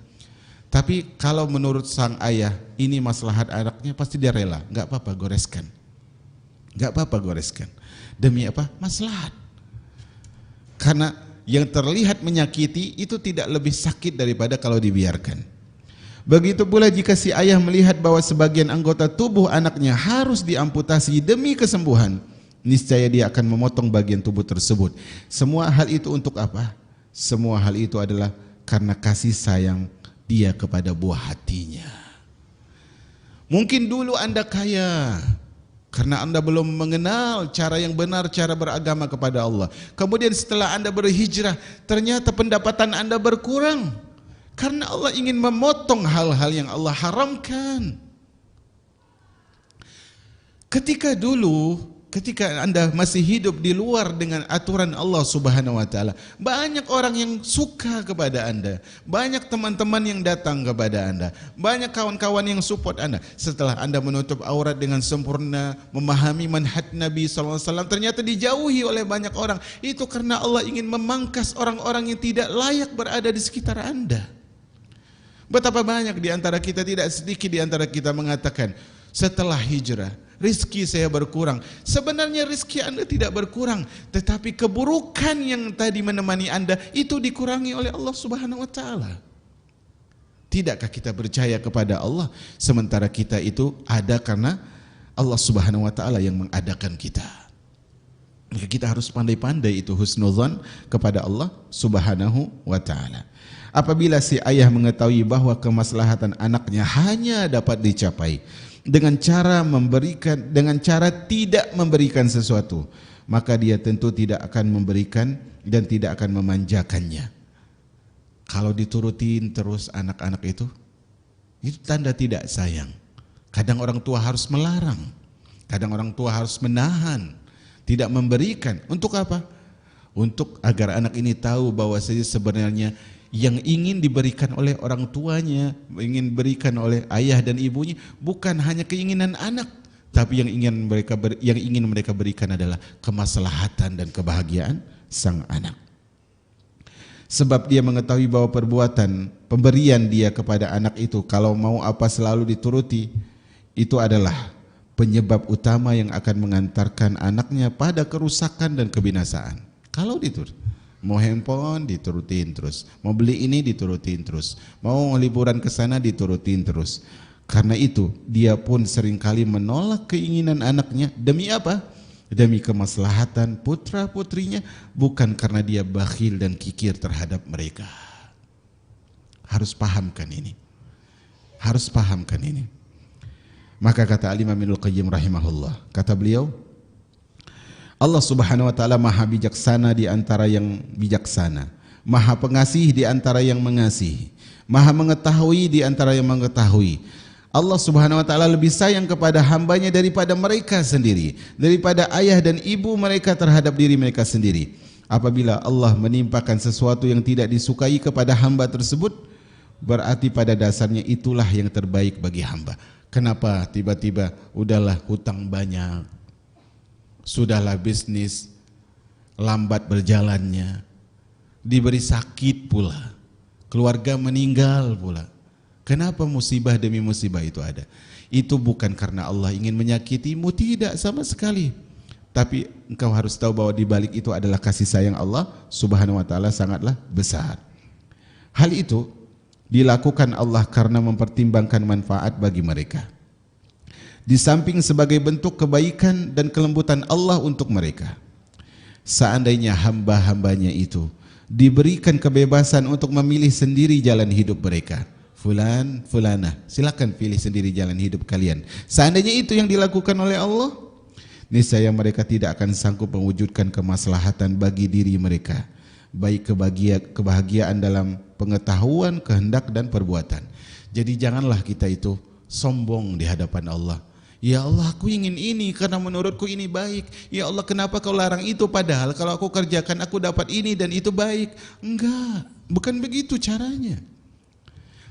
Tapi kalau menurut sang ayah ini maslahat anaknya, pasti dia rela, enggak apa-apa goreskan. Enggak apa-apa goreskan. Demi apa? Maslahat. Karena yang terlihat menyakiti itu tidak lebih sakit daripada kalau dibiarkan. Begitu pula jika si ayah melihat bahwa sebagian anggota tubuh anaknya harus diamputasi demi kesembuhan, niscaya dia akan memotong bagian tubuh tersebut. Semua hal itu untuk apa? Semua hal itu adalah karena kasih sayang dia kepada buah hatinya. Mungkin dulu Anda kaya karena Anda belum mengenal cara yang benar, cara beragama kepada Allah. Kemudian setelah Anda berhijrah, ternyata pendapatan Anda berkurang karena Allah ingin memotong hal-hal yang Allah haramkan. Ketika Anda masih hidup di luar dengan aturan Allah Subhanahu wa taala, banyak orang yang suka kepada Anda, banyak teman-teman yang datang kepada Anda, banyak kawan-kawan yang support Anda. Setelah Anda menutup aurat dengan sempurna, memahami manhaj Nabi sallallahu alaihi wasallam, ternyata dijauhi oleh banyak orang. Itu karena Allah ingin memangkas orang-orang yang tidak layak berada di sekitar Anda. Betapa banyak di antara kita, tidak sedikit di antara kita mengatakan, setelah hijrah rizki saya berkurang. Sebenarnya rizki Anda tidak berkurang, tetapi keburukan yang tadi menemani Anda itu dikurangi oleh Allah Subhanahu wa taala. Tidakkah kita percaya kepada Allah sementara kita itu ada karena Allah Subhanahu wa taala yang mengadakan kita? Maka kita harus pandai-pandai itu husnuzan kepada Allah Subhanahu wa taala. Apabila si ayah mengetahui bahwa kemaslahatan anaknya hanya dapat dicapai dengan cara tidak memberikan sesuatu, maka dia tentu tidak akan memberikan dan tidak akan memanjakannya. Kalau diturutin terus anak-anak itu tanda tidak sayang. Kadang orang tua harus melarang, kadang orang tua harus menahan, tidak memberikan. Untuk apa? Untuk agar anak ini tahu bahwa sebenarnya yang ingin diberikan oleh orang tuanya, ingin berikan oleh ayah dan ibunya, bukan hanya keinginan anak, tapi yang ingin mereka berikan adalah kemaslahatan dan kebahagiaan sang anak. Sebab dia mengetahui bahwa perbuatan pemberian dia kepada anak itu, kalau mau apa selalu dituruti, itu adalah penyebab utama yang akan mengantarkan anaknya pada kerusakan dan kebinasaan. Kalau dituruti, mau handphone diturutin terus, mau beli ini diturutin terus, mau liburan ke sana diturutin terus. Karena itu dia pun seringkali menolak keinginan anaknya. Demi apa? Demi kemaslahatan putra-putrinya, bukan karena dia bakhil dan kikir terhadap mereka. Harus pahamkan ini. Harus pahamkan ini. Maka kata Al-Imam Ibnul Qayyim rahimahullah, kata beliau, Allah Subhanahu wa taala Maha bijaksana di antara yang bijaksana, Maha pengasih di antara yang mengasihi, Maha mengetahui di antara yang mengetahui. Allah Subhanahu wa taala lebih sayang kepada hambanya daripada mereka sendiri, daripada ayah dan ibu mereka terhadap diri mereka sendiri. Apabila Allah menimpakan sesuatu yang tidak disukai kepada hamba tersebut, berarti pada dasarnya itulah yang terbaik bagi hamba. Kenapa tiba-tiba udahlah hutang banyak, sudahlah bisnis lambat berjalannya, diberi sakit pula, keluarga meninggal pula. Kenapa musibah demi musibah itu ada? Itu bukan karena Allah ingin menyakitimu, tidak sama sekali. Tapi engkau harus tahu bahwa di balik itu adalah kasih sayang Allah Subhanahu wa taala sangatlah besar. Hal itu dilakukan Allah karena mempertimbangkan manfaat bagi mereka. Di samping sebagai bentuk kebaikan dan kelembutan Allah untuk mereka. Seandainya hamba-hambanya itu diberikan kebebasan untuk memilih sendiri jalan hidup mereka, fulan, fulanah, silakan pilih sendiri jalan hidup kalian. Seandainya itu yang dilakukan oleh Allah, niscaya mereka tidak akan sanggup mewujudkan kemaslahatan bagi diri mereka, baik kebahagiaan dalam pengetahuan, kehendak dan perbuatan. Jadi janganlah kita itu sombong di hadapan Allah. Ya Allah, aku ingin ini karena menurutku ini baik. Ya Allah, kenapa kau larang itu padahal kalau aku kerjakan aku dapat ini dan itu baik. Enggak, bukan begitu caranya.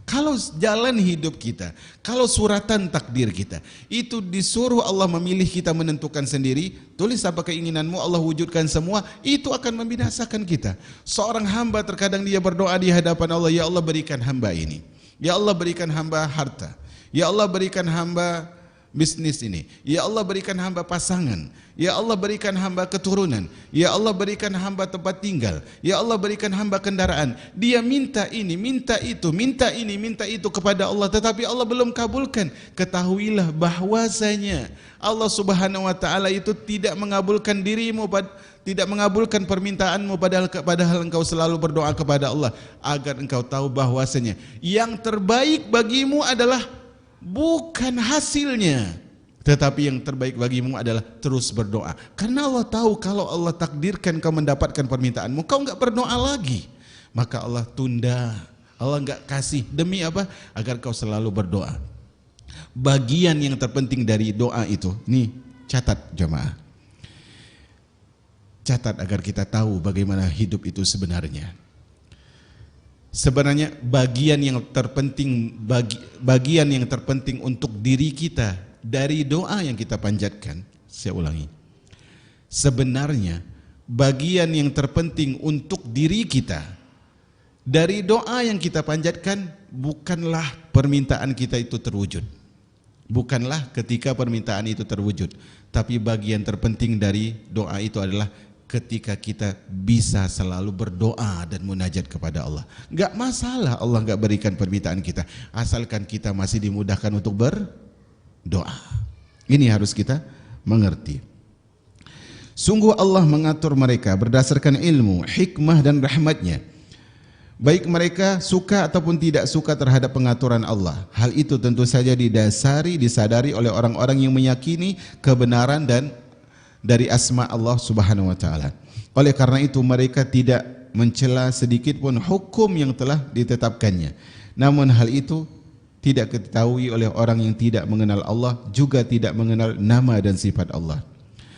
Kalau jalan hidup kita, kalau suratan takdir kita, itu disuruh Allah memilih, kita menentukan sendiri, tulis apa keinginanmu, Allah wujudkan semua, itu akan membinasakan kita. Seorang hamba terkadang dia berdoa di hadapan Allah, ya Allah berikan hamba ini, ya Allah berikan hamba harta, ya Allah berikan hamba bisnis ini, ya Allah berikan hamba pasangan, ya Allah berikan hamba keturunan, ya Allah berikan hamba tempat tinggal, ya Allah berikan hamba kendaraan. Dia minta ini, minta itu, minta ini, minta itu kepada Allah, tetapi Allah belum kabulkan. Ketahuilah bahwasanya Allah Subhanahu wa taala itu tidak mengabulkan dirimu, tidak mengabulkan permintaanmu, padahal engkau selalu berdoa kepada Allah, agar engkau tahu bahwasanya yang terbaik bagimu adalah bukan hasilnya, tetapi yang terbaik bagimu adalah terus berdoa. Karena Allah tahu kalau Allah takdirkan kau mendapatkan permintaanmu, kau enggak berdoa lagi, maka Allah tunda, Allah enggak kasih. Demi apa? Agar kau selalu berdoa. Bagian yang terpenting dari doa itu, nih catat jemaah, catat agar kita tahu bagaimana hidup itu sebenarnya. Sebenarnya bagian yang terpenting untuk diri kita dari doa yang kita panjatkan, saya ulangi. Sebenarnya bagian yang terpenting untuk diri kita dari doa yang kita panjatkan bukanlah permintaan kita itu terwujud. Bukanlah ketika permintaan itu terwujud, tapi bagian terpenting dari doa itu adalah ketika kita bisa selalu berdoa dan munajat kepada Allah. Enggak masalah Allah enggak berikan permintaan kita, asalkan kita masih dimudahkan untuk berdoa. Ini harus kita mengerti. Sungguh Allah mengatur mereka berdasarkan ilmu, hikmah dan rahmatnya. Baik mereka suka ataupun tidak suka terhadap pengaturan Allah. Hal itu tentu saja disadari oleh orang-orang yang meyakini kebenaran dan dari asma Allah Subhanahu wa taala. Oleh karena itu mereka tidak mencela sedikit pun hukum yang telah ditetapkannya. Namun hal itu tidak diketahui oleh orang yang tidak mengenal Allah, juga tidak mengenal nama dan sifat Allah.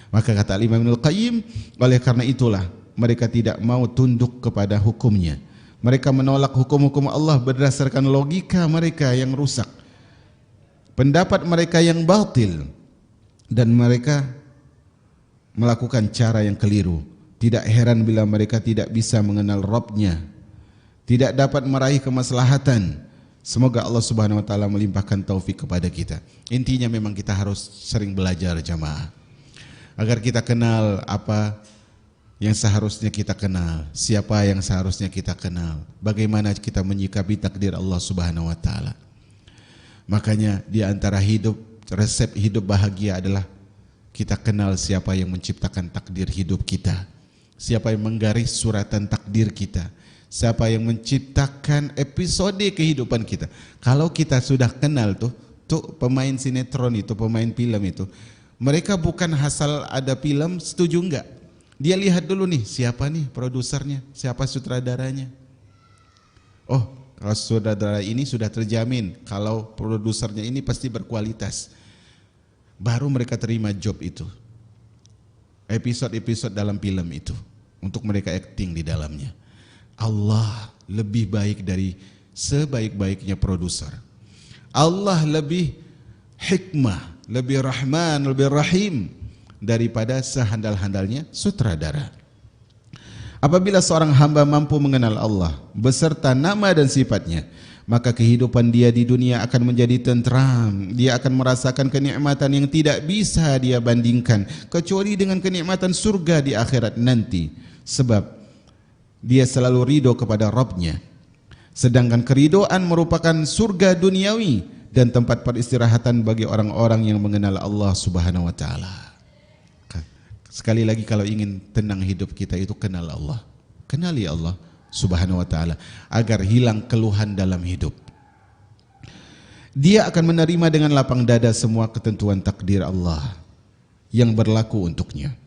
Maka kata Imam Ibnul Qayyim, oleh karena itulah mereka tidak mau tunduk kepada hukumnya. Mereka menolak hukum-hukum Allah berdasarkan logika mereka yang rusak, pendapat mereka yang batil, dan mereka melakukan cara yang keliru. Tidak heran bila mereka tidak bisa mengenal Rabb-nya, tidak dapat meraih kemaslahatan. Semoga Allah Subhanahu wa taala melimpahkan taufik kepada kita. Intinya memang kita harus sering belajar jamaah, agar kita kenal apa yang seharusnya kita kenal, siapa yang seharusnya kita kenal, bagaimana kita menyikapi takdir Allah Subhanahu wa taala. Makanya di antara resep hidup bahagia adalah kita kenal siapa yang menciptakan takdir hidup kita, siapa yang menggaris suratan takdir kita, siapa yang menciptakan episode kehidupan kita. Kalau kita sudah kenal tuh pemain sinetron itu, pemain film itu, mereka bukan asal ada film setuju enggak. Dia lihat dulu nih, siapa nih produsernya, siapa sutradaranya. Oh, kalau sutradara ini sudah terjamin, kalau produsernya ini pasti berkualitas. Baru mereka terima job itu, episode-episode dalam film itu, untuk mereka acting di dalamnya. Allah lebih baik dari sebaik-baiknya produser. Allah lebih hikmah, lebih rahman, lebih rahim daripada sehandal-handalnya sutradara. Apabila seorang hamba mampu mengenal Allah beserta nama dan sifatnya, maka kehidupan dia di dunia akan menjadi tentram. Dia akan merasakan kenikmatan yang tidak bisa dia bandingkan kecuali dengan kenikmatan surga di akhirat nanti, sebab dia selalu ridho kepada Rabbnya. Sedangkan keridoan merupakan surga duniawi dan tempat peristirahatan bagi orang-orang yang mengenal Allah Subhanahu wa taala. Sekali lagi, kalau ingin tenang hidup kita itu kenal Allah. Kenali Allah Subhanahu wa taala agar hilang keluhan dalam hidup. Dia akan menerima dengan lapang dada semua ketentuan takdir Allah yang berlaku untuknya.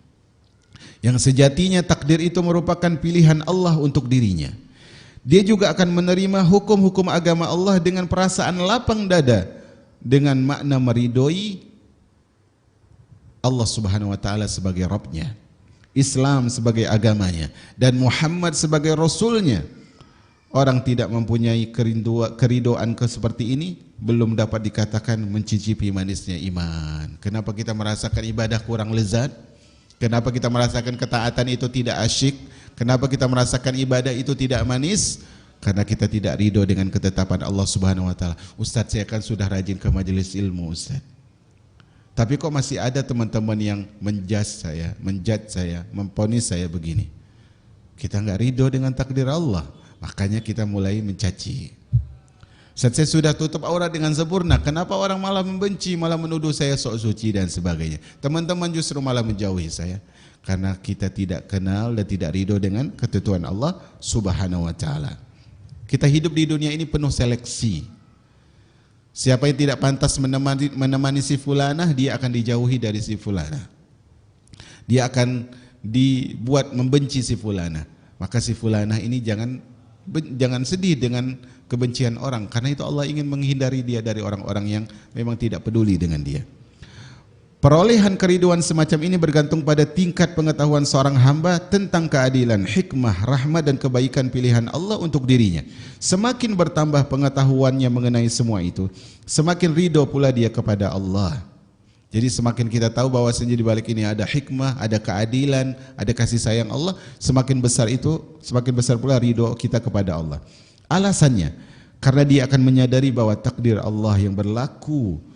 Yang sejatinya takdir itu merupakan pilihan Allah untuk dirinya. Dia juga akan menerima hukum-hukum agama Allah dengan perasaan lapang dada, dengan makna meridhoi Allah Subhanahu wa taala sebagai Rabbnya, Islam sebagai agamanya, dan Muhammad sebagai Rasulnya. Orang tidak mempunyai keridoan seperti ini belum dapat dikatakan mencicipi manisnya iman. Kenapa kita merasakan ibadah kurang lezat? Kenapa kita merasakan ketaatan itu tidak asyik? Kenapa kita merasakan ibadah itu tidak manis? Karena kita tidak ridho dengan ketetapan Allah Subhanahu wa taala. Ustaz, saya kan sudah rajin ke majelis ilmu, Ustaz. Tapi kok masih ada teman-teman yang menjudge saya, memponis saya begini. Kita enggak ridho dengan takdir Allah, makanya kita mulai mencaci. Ustaz, saya sudah tutup aurat dengan sempurna, kenapa orang malah membenci, malah menuduh saya sok suci dan sebagainya. Teman-teman justru malah menjauhi saya. Karena kita tidak kenal dan tidak ridho dengan ketentuan Allah Subhanahu wa taala. Kita hidup di dunia ini penuh seleksi. Siapa yang tidak pantas menemani si fulanah, dia akan dijauhi dari si fulanah. Dia akan dibuat membenci si fulanah. Maka si fulanah ini jangan sedih dengan kebencian orang, karena itu Allah ingin menghindari dia dari orang-orang yang memang tidak peduli dengan dia. Perolehan keriduan semacam ini bergantung pada tingkat pengetahuan seorang hamba tentang keadilan, hikmah, rahmat dan kebaikan pilihan Allah untuk dirinya. Semakin bertambah pengetahuannya mengenai semua itu, semakin ridho pula dia kepada Allah. Jadi semakin kita tahu bahwasanya di balik ini ada hikmah, ada keadilan, ada kasih sayang Allah, semakin besar pula ridho kita kepada Allah. Alasannya, karena dia akan menyadari bahwa takdir Allah yang berlaku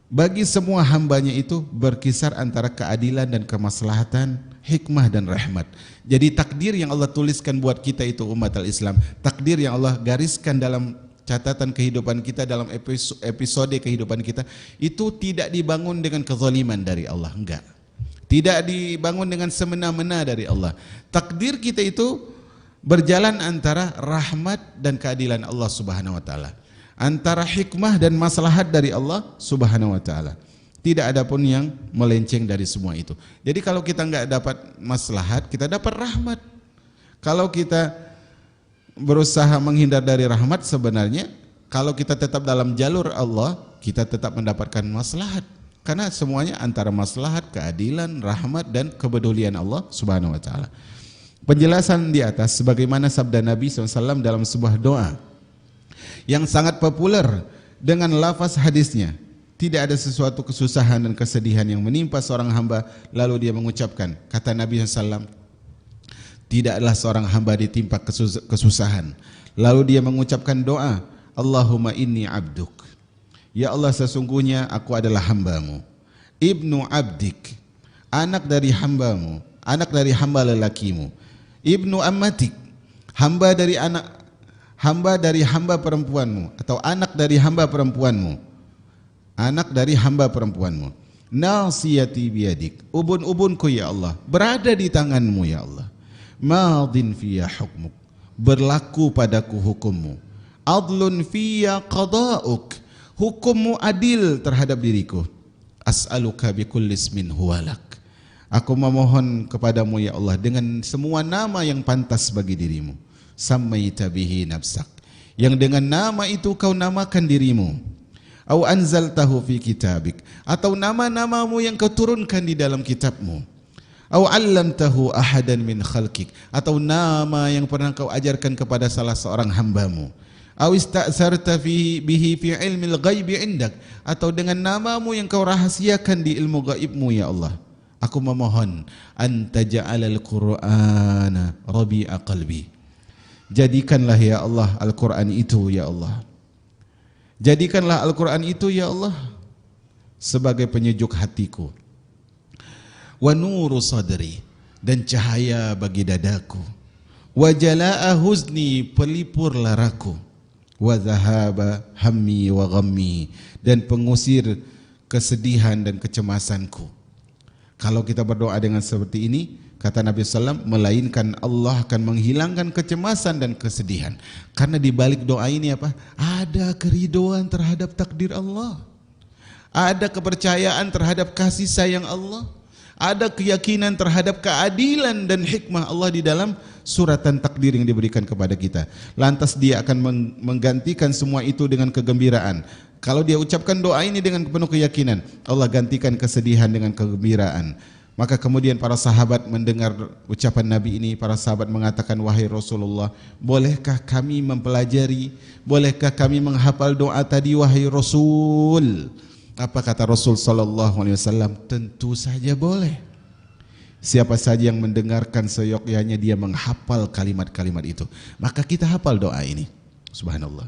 bagi semua hambanya itu berkisar antara keadilan dan kemaslahatan, hikmah dan rahmat. Jadi takdir yang Allah tuliskan buat kita itu umat al-Islam, takdir yang Allah gariskan dalam catatan kehidupan kita, dalam episode kehidupan kita, itu tidak dibangun dengan kezaliman dari Allah, enggak. Tidak dibangun dengan semena-mena dari Allah. Takdir kita itu berjalan antara rahmat dan keadilan Allah Subhanahu wa taala, antara hikmah dan maslahat dari Allah Subhanahu wa taala. Tidak ada pun yang melenceng dari semua itu. Jadi kalau kita enggak dapat maslahat, kita dapat rahmat. Kalau kita berusaha menghindar dari rahmat, sebenarnya kalau kita tetap dalam jalur Allah, kita tetap mendapatkan maslahat. Karena semuanya antara maslahat, keadilan, rahmat dan kepedulian Allah Subhanahu wa taala. Penjelasan di atas sebagaimana sabda Nabi SAW dalam sebuah doa yang sangat populer dengan lafaz hadisnya. Tidak ada sesuatu kesusahan dan kesedihan yang menimpa seorang hamba lalu dia mengucapkan, kata Nabi SAW, tidaklah seorang hamba ditimpa kesusahan lalu dia mengucapkan doa, Allahumma inni abduk, ya Allah sesungguhnya aku adalah hambamu, ibnu abdik, anak dari hambamu, anak dari hamba lelakimu, ibnu ammatik, hamba dari hamba dari hamba perempuanmu atau anak dari hamba perempuanmu, anak dari hamba perempuanmu. Nasiyati biyadik, ubun-ubunku ya Allah berada di tanganmu ya Allah. Madin fiyya hukmuk, berlaku padaku hukummu. Adlun fiyya qada'uk, hukummu adil terhadap diriku. As'aluka bikulli ismin huwalak, aku memohon kepadamu ya Allah dengan semua nama yang pantas bagi dirimu. Sammaita bihi nafsak, yang dengan nama itu kau namakan dirimu. Au anzaltahu fi kitabik, atau nama-namamu yang kau turunkan di dalam kitabmu. Au 'allamtahu ahadan min khalqik, atau nama yang pernah kau ajarkan kepada salah seorang hambamu. Au ista'sarta bihi fi ilmil ghaibi indak, atau dengan namamu yang kau rahasiakan di ilmu gaibmu ya Allah. Aku memohon anta ja'alal qur'ana rabi'a qalbi, jadikanlah ya Allah Al-Qur'an itu ya Allah, jadikanlah Al-Qur'an itu ya Allah sebagai penyejuk hatiku. Wa nuru sadri, dan cahaya bagi dadaku. Wa jalaa huzni, pelipur laraku. Wa zahaba hammi wa ghammi, dan pengusir kesedihan dan kecemasanku. Kalau kita berdoa dengan seperti ini, kata Nabi SAW, melainkan Allah akan menghilangkan kecemasan dan kesedihan. Karena di balik doa ini apa? Ada keridhaan terhadap takdir Allah, ada kepercayaan terhadap kasih sayang Allah, ada keyakinan terhadap keadilan dan hikmah Allah di dalam suratan takdir yang diberikan kepada kita. Lantas dia akan menggantikan semua itu dengan kegembiraan. Kalau dia ucapkan doa ini dengan penuh keyakinan, Allah gantikan kesedihan dengan kegembiraan. Maka kemudian para sahabat mendengar ucapan Nabi ini, para sahabat mengatakan, wahai Rasulullah, bolehkah kami mempelajari, bolehkah kami menghafal doa tadi wahai Rasul? Apa kata Rasul sallallahu alaihi wasallam? Tentu saja boleh. Siapa saja yang mendengarkan seyogyanya dia menghafal kalimat-kalimat itu, maka kita hafal doa ini. Subhanallah.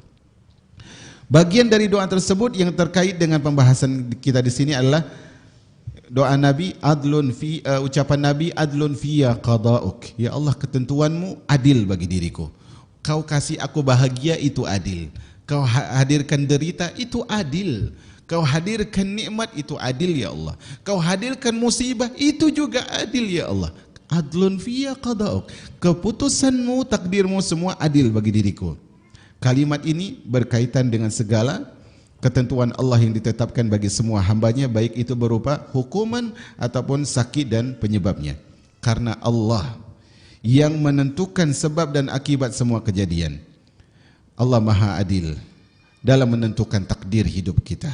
Bagian dari doa tersebut yang terkait dengan pembahasan kita di sini adalah doa Nabi, ucapan Nabi, adlun fiyya qada'uk, ya Allah ketentuanmu adil bagi diriku. Kau kasih aku bahagia, itu adil. Kau hadirkan derita, itu adil. Kau hadirkan nikmat, itu adil ya Allah. Kau hadirkan musibah, itu juga adil ya Allah. Adlun fiyya qada'uk, keputusanmu, takdirmu semua adil bagi diriku. Kalimat ini berkaitan dengan segala ketentuan Allah yang ditetapkan bagi semua hambanya, baik itu berupa hukuman ataupun sakit dan penyebabnya. Karena Allah yang menentukan sebab dan akibat semua kejadian. Allah Maha Adil dalam menentukan takdir hidup kita.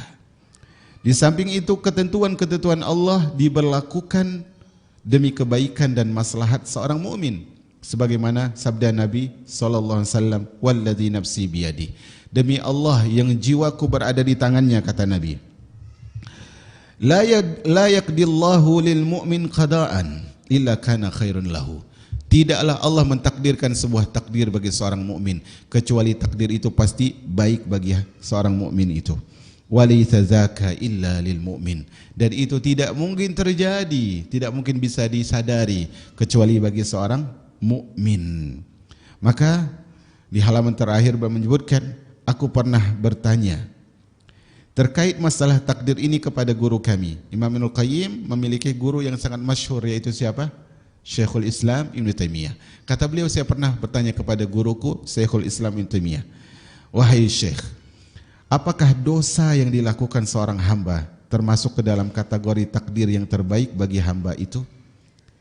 Di samping itu, ketentuan-ketentuan Allah diberlakukan demi kebaikan dan maslahat seorang mukmin, sebagaimana sabda Nabi sallallahu alaihi wasallam, walladzi nafsi biyadi, demi Allah yang jiwaku berada di tangannya, kata Nabi, la yaqdillahu lil mu'min qada'an illa kana khairun lahu. Tidaklah Allah mentakdirkan sebuah takdir bagi seorang mukmin kecuali takdir itu pasti baik bagi seorang mukmin itu. Walaysa zaka illa lil mu'min, dan itu tidak mungkin terjadi, tidak mungkin bisa disadari kecuali bagi seorang mukmin. Maka di halaman terakhir menyebutkan, aku pernah bertanya terkait masalah takdir ini kepada guru kami. Imam Ibnul Qayyim memiliki guru yang sangat masyhur, yaitu siapa? Syekhul Islam Ibnu Taimiyah. Kata beliau, saya pernah bertanya kepada guruku Syekhul Islam Ibnu Taimiyah, wahai Syekh, apakah dosa yang dilakukan seorang hamba termasuk ke dalam kategori takdir yang terbaik bagi hamba itu?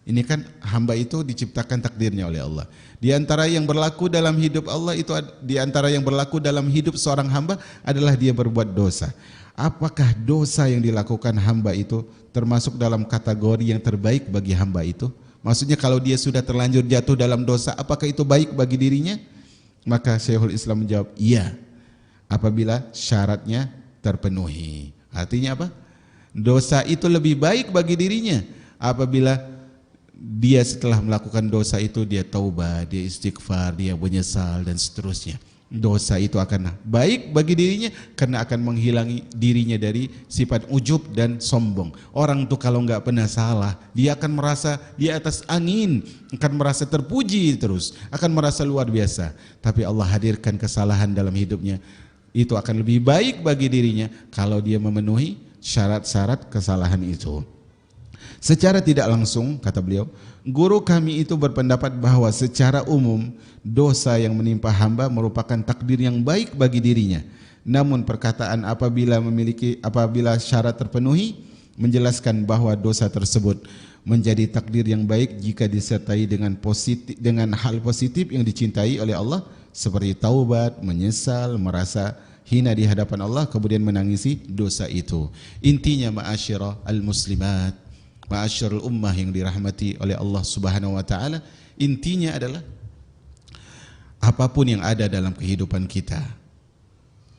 Ini kan hamba itu diciptakan takdirnya oleh Allah. Di antara yang berlaku dalam hidup Allah itu, di antara yang berlaku dalam hidup seorang hamba adalah dia berbuat dosa. Apakah dosa yang dilakukan hamba itu termasuk dalam kategori yang terbaik bagi hamba itu? Maksudnya kalau dia sudah terlanjur jatuh dalam dosa, apakah itu baik bagi dirinya? Maka Syekhul Islam menjawab, iya, apabila syaratnya terpenuhi. Artinya apa? Dosa itu lebih baik bagi dirinya apabila dia setelah melakukan dosa itu dia taubat, dia istighfar, dia menyesal dan seterusnya. dosa itu akan baik bagi dirinya karena akan menghilangi dirinya dari sifat ujub dan sombong. Orang tuh kalau nggak pernah salah, dia akan merasa di atas angin, akan merasa terpuji terus, akan merasa luar biasa. Tapi Allah hadirkan kesalahan dalam hidupnya, itu akan lebih baik bagi dirinya kalau dia memenuhi syarat-syarat kesalahan itu. Secara tidak langsung, kata beliau, guru kami itu berpendapat bahwa secara umum dosa yang menimpa hamba merupakan takdir yang baik bagi dirinya. Namun perkataan apabila syarat terpenuhi menjelaskan bahwa dosa tersebut menjadi takdir yang baik jika disertai dengan hal positif yang dicintai oleh Allah seperti taubat, menyesal, merasa hina di hadapan Allah kemudian menangisi dosa itu. Intinya ma'asyirah al-muslimat, ma'asyirul ummah yang dirahmati oleh Allah Subhanahu wa taala, intinya adalah apapun yang ada dalam kehidupan kita,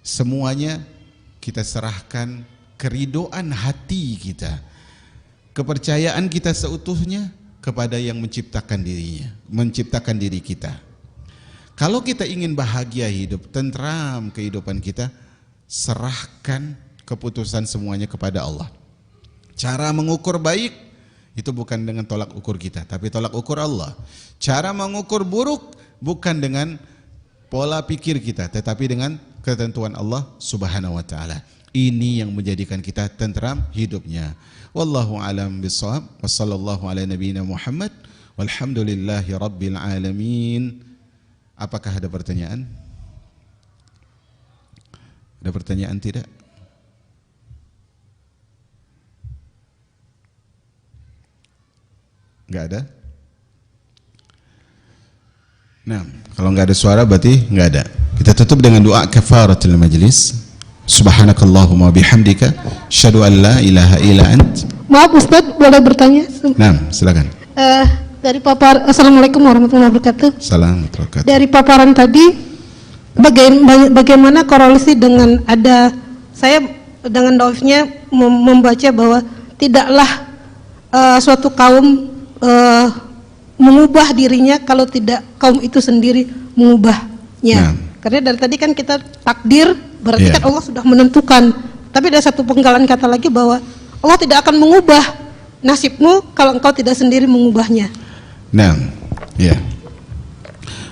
semuanya kita serahkan keridoan hati kita, kepercayaan kita seutuhnya kepada yang menciptakan diri kita. Kalau kita ingin bahagia hidup, tentram kehidupan kita, serahkan keputusan semuanya kepada Allah. Cara mengukur baik itu bukan dengan tolak ukur kita, tapi tolak ukur Allah. Cara mengukur buruk bukan dengan pola pikir kita, tetapi dengan ketentuan Allah Subhanahu wa taala. Ini yang menjadikan kita tentram hidupnya. Wallahu alam bissawab. Wassallallahu ala nabiyyina Muhammad walhamdulillahi rabbil alamin. Apakah ada pertanyaan? Ada pertanyaan tidak? Enggak ada? Nah, kalau enggak ada suara berarti enggak ada. Kita tutup dengan doa kafaratul majlis. Subhanakallahumma bihamdika asyhadu an la ilaha illa ant. Maaf Ustaz, boleh bertanya? Nah, silakan. Dari Assalamualaikum warahmatullahi wabarakatuh. Assalamualaikum. Dari paparan tadi, bagaimana korelasi dengan saya dengan doifnya membaca bahwa tidaklah suatu kaum mengubah dirinya kalau tidak kaum itu sendiri mengubahnya. Karena dari tadi kan kita takdir, berarti kan Allah sudah menentukan. Tapi ada satu penggalan kata lagi bahwa Allah tidak akan mengubah nasibmu kalau engkau tidak sendiri mengubahnya.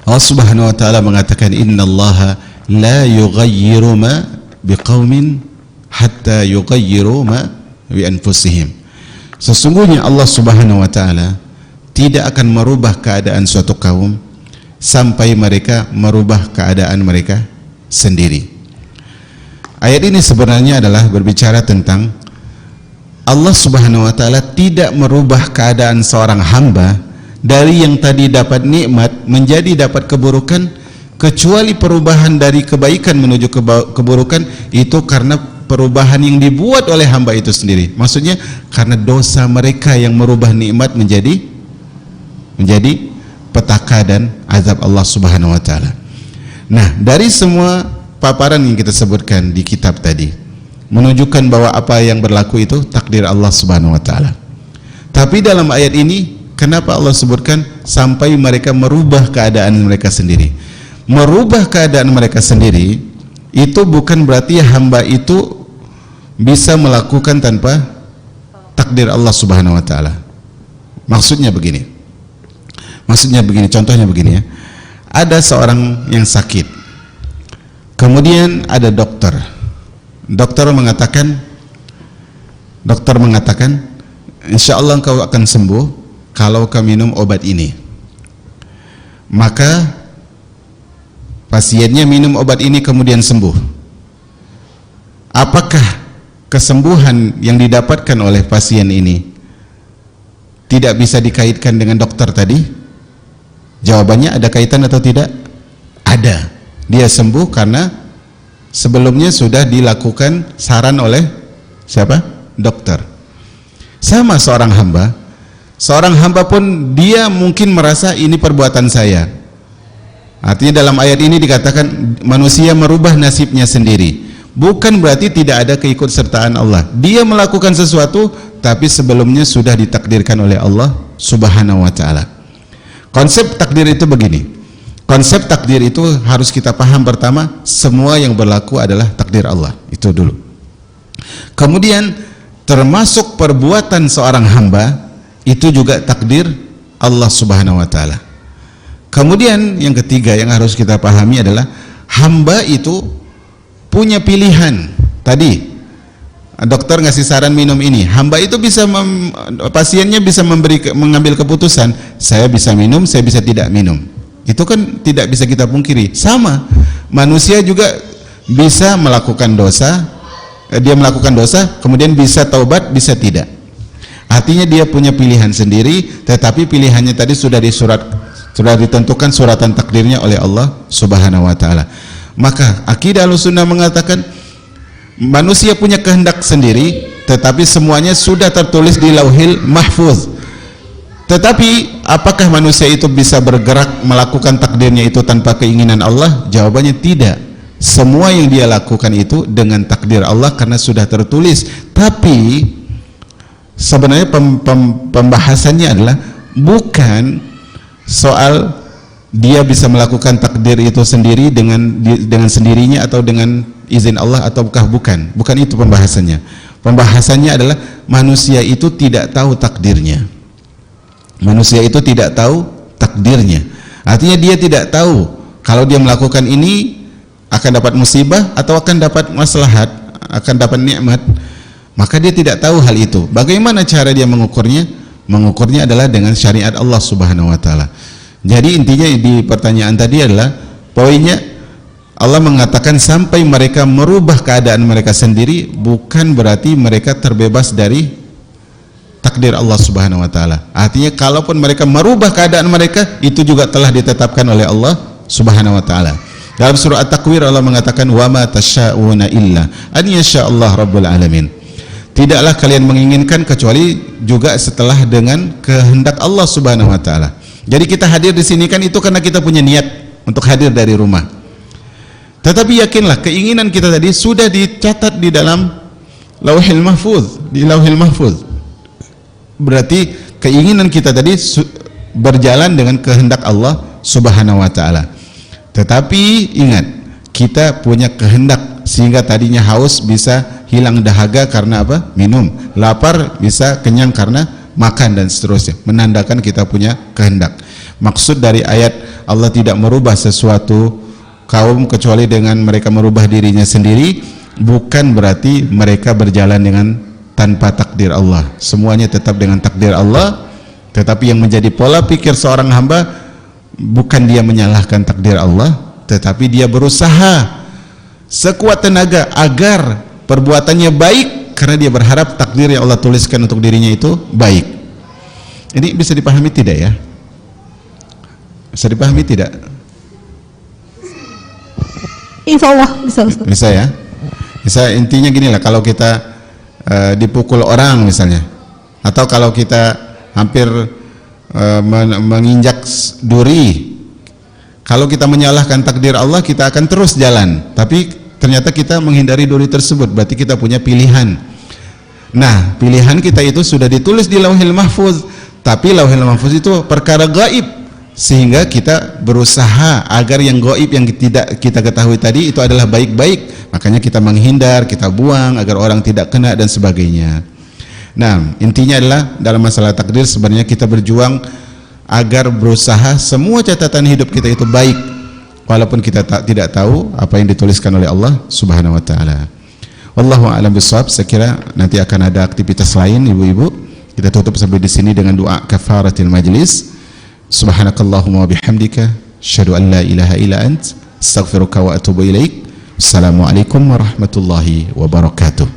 Allah Subhanahu wa taala mengatakan innallaha la yughayyiru ma biqaumin hatta yughayyiru ma bi anfusihim. Sesungguhnya Allah Subhanahu wa taala tidak akan merubah keadaan suatu kaum sampai mereka merubah keadaan mereka sendiri. Ayat ini sebenarnya adalah berbicara tentang Allah Subhanahu wa taala tidak merubah keadaan seorang hamba dari yang tadi dapat nikmat menjadi dapat keburukan, kecuali perubahan dari kebaikan menuju keburukan itu karena perubahan yang dibuat oleh hamba itu sendiri. Maksudnya karena dosa mereka yang merubah nikmat menjadi petaka dan azab Allah Subhanahu wa taala. Nah, dari semua paparan yang kita sebutkan di kitab tadi menunjukkan bahwa apa yang berlaku itu takdir Allah Subhanahu wa taala. Tapi dalam ayat ini kenapa Allah sebutkan sampai mereka merubah keadaan mereka sendiri? Merubah keadaan mereka sendiri itu bukan berarti hamba itu bisa melakukan tanpa takdir Allah Subhanahu wa taala. Maksudnya begini, contohnya begini ya. Ada seorang yang sakit, kemudian ada dokter mengatakan insya Allah engkau akan sembuh kalau kau minum obat ini. Maka pasiennya minum obat ini kemudian sembuh. Apakah kesembuhan yang didapatkan oleh pasien ini tidak bisa dikaitkan dengan dokter tadi? Jawabannya ada kaitan atau tidak? Ada. Dia sembuh karena sebelumnya sudah dilakukan saran oleh siapa? Dokter. Sama seorang hamba pun dia mungkin merasa ini perbuatan saya. Artinya dalam ayat ini dikatakan manusia merubah nasibnya sendiri. Bukan berarti tidak ada keikutsertaan Allah. Dia melakukan sesuatu tapi sebelumnya sudah ditakdirkan oleh Allah Subhanahu wa taala. Konsep takdir itu begini. konsep takdir itu harus kita paham. Pertama, semua yang berlaku adalah takdir Allah, itu dulu. Kemudian termasuk perbuatan seorang hamba itu juga takdir Allah Subhanahu wa taala. Kemudian yang ketiga yang harus kita pahami adalah hamba itu punya pilihan. Tadi dokter ngasih saran minum ini, hamba itu bisa pasiennya bisa mengambil keputusan, saya bisa minum, saya bisa tidak minum. Itu kan tidak bisa kita pungkiri. Sama, manusia juga bisa melakukan dosa, dia melakukan dosa, kemudian bisa taubat, bisa tidak. Artinya dia punya pilihan sendiri, tetapi pilihannya tadi sudah ditentukan suratan takdirnya oleh Allah Subhanahu wa taala. Maka akidah Ahlussunnah mengatakan manusia punya kehendak sendiri, tetapi semuanya sudah tertulis di Lauhil Mahfuz. Tetapi apakah manusia itu bisa bergerak melakukan takdirnya itu tanpa keinginan Allah? Jawabannya tidak. Semua yang dia lakukan itu dengan takdir Allah karena sudah tertulis. Tapi sebenarnya pembahasannya adalah bukan soal dia bisa melakukan takdir itu sendiri dengan sendirinya atau dengan izin Allah ataukah bukan. Bukan itu pembahasannya. Pembahasannya adalah manusia itu tidak tahu takdirnya. Manusia itu tidak tahu takdirnya. Artinya dia tidak tahu kalau dia melakukan ini akan dapat musibah atau akan dapat maslahat, akan dapat nikmat. Maka dia tidak tahu hal itu. Bagaimana cara dia mengukurnya? Mengukurnya adalah dengan syariat Allah Subhanahu wa taala. Jadi intinya di pertanyaan tadi adalah poinnya Allah mengatakan sampai mereka merubah keadaan mereka sendiri, bukan berarti mereka terbebas dari takdir Allah Subhanahu wa taala. Artinya kalaupun mereka merubah keadaan mereka, itu juga telah ditetapkan oleh Allah Subhanahu wa taala. Dalam surah At-Takwir Allah mengatakan wa ma tasya'una illa an yasha Allah rabbul alamin. Tidaklah kalian menginginkan kecuali juga setelah dengan kehendak Allah Subhanahu wa taala. Jadi kita hadir di sini kan itu karena kita punya niat untuk hadir dari rumah. Tetapi yakinlah keinginan kita tadi sudah dicatat di dalam Lauhil Mahfuz, di Lauhil Mahfuz. Berarti keinginan kita tadi berjalan dengan kehendak Allah Subhanahu wa taala. Tetapi ingat, kita punya kehendak sehingga tadinya haus bisa hilang dahaga karena apa? Minum. Lapar bisa kenyang karena makan dan seterusnya, menandakan kita punya kehendak. Maksud dari ayat Allah tidak merubah sesuatu kaum kecuali dengan mereka merubah dirinya sendiri, bukan berarti mereka berjalan dengan tanpa takdir Allah. Semuanya tetap dengan takdir Allah, tetapi yang menjadi pola pikir seorang hamba bukan dia menyalahkan takdir Allah, tetapi dia berusaha sekuat tenaga agar perbuatannya baik karena dia berharap takdir yang Allah tuliskan untuk dirinya itu baik. Ini bisa dipahami tidak ya? Bisa dipahami tidak? Insya Allah bisa. Bisa ya? Bisa, intinya gini lah, kalau kita dipukul orang misalnya, atau kalau kita hampir menginjak duri, kalau kita menyalahkan takdir Allah, kita akan terus jalan, tapi ternyata kita menghindari duri tersebut, berarti kita punya pilihan. Nah, pilihan kita itu sudah ditulis di Lauhil Mahfuz, tapi Lauhil Mahfuz itu perkara gaib, sehingga kita berusaha agar yang gaib yang tidak kita ketahui tadi itu adalah baik-baik, makanya kita menghindar, kita buang agar orang tidak kena dan sebagainya. Nah, intinya adalah dalam masalah takdir sebenarnya kita berjuang agar berusaha semua catatan hidup kita itu baik, walaupun kita tidak tahu apa yang dituliskan oleh Allah Subhanahu wa taala. Wallahu a'lam bishawab. Saya kira nanti akan ada aktivitas lain ibu-ibu. Kita tutup sampai di sini dengan doa kafaratil majlis. Subhanakallahumma wa bihamdika asyhadu an la ilaha illa ant astaghfiruka wa atubu ilaik. Assalamualaikum warahmatullahi wabarakatuh.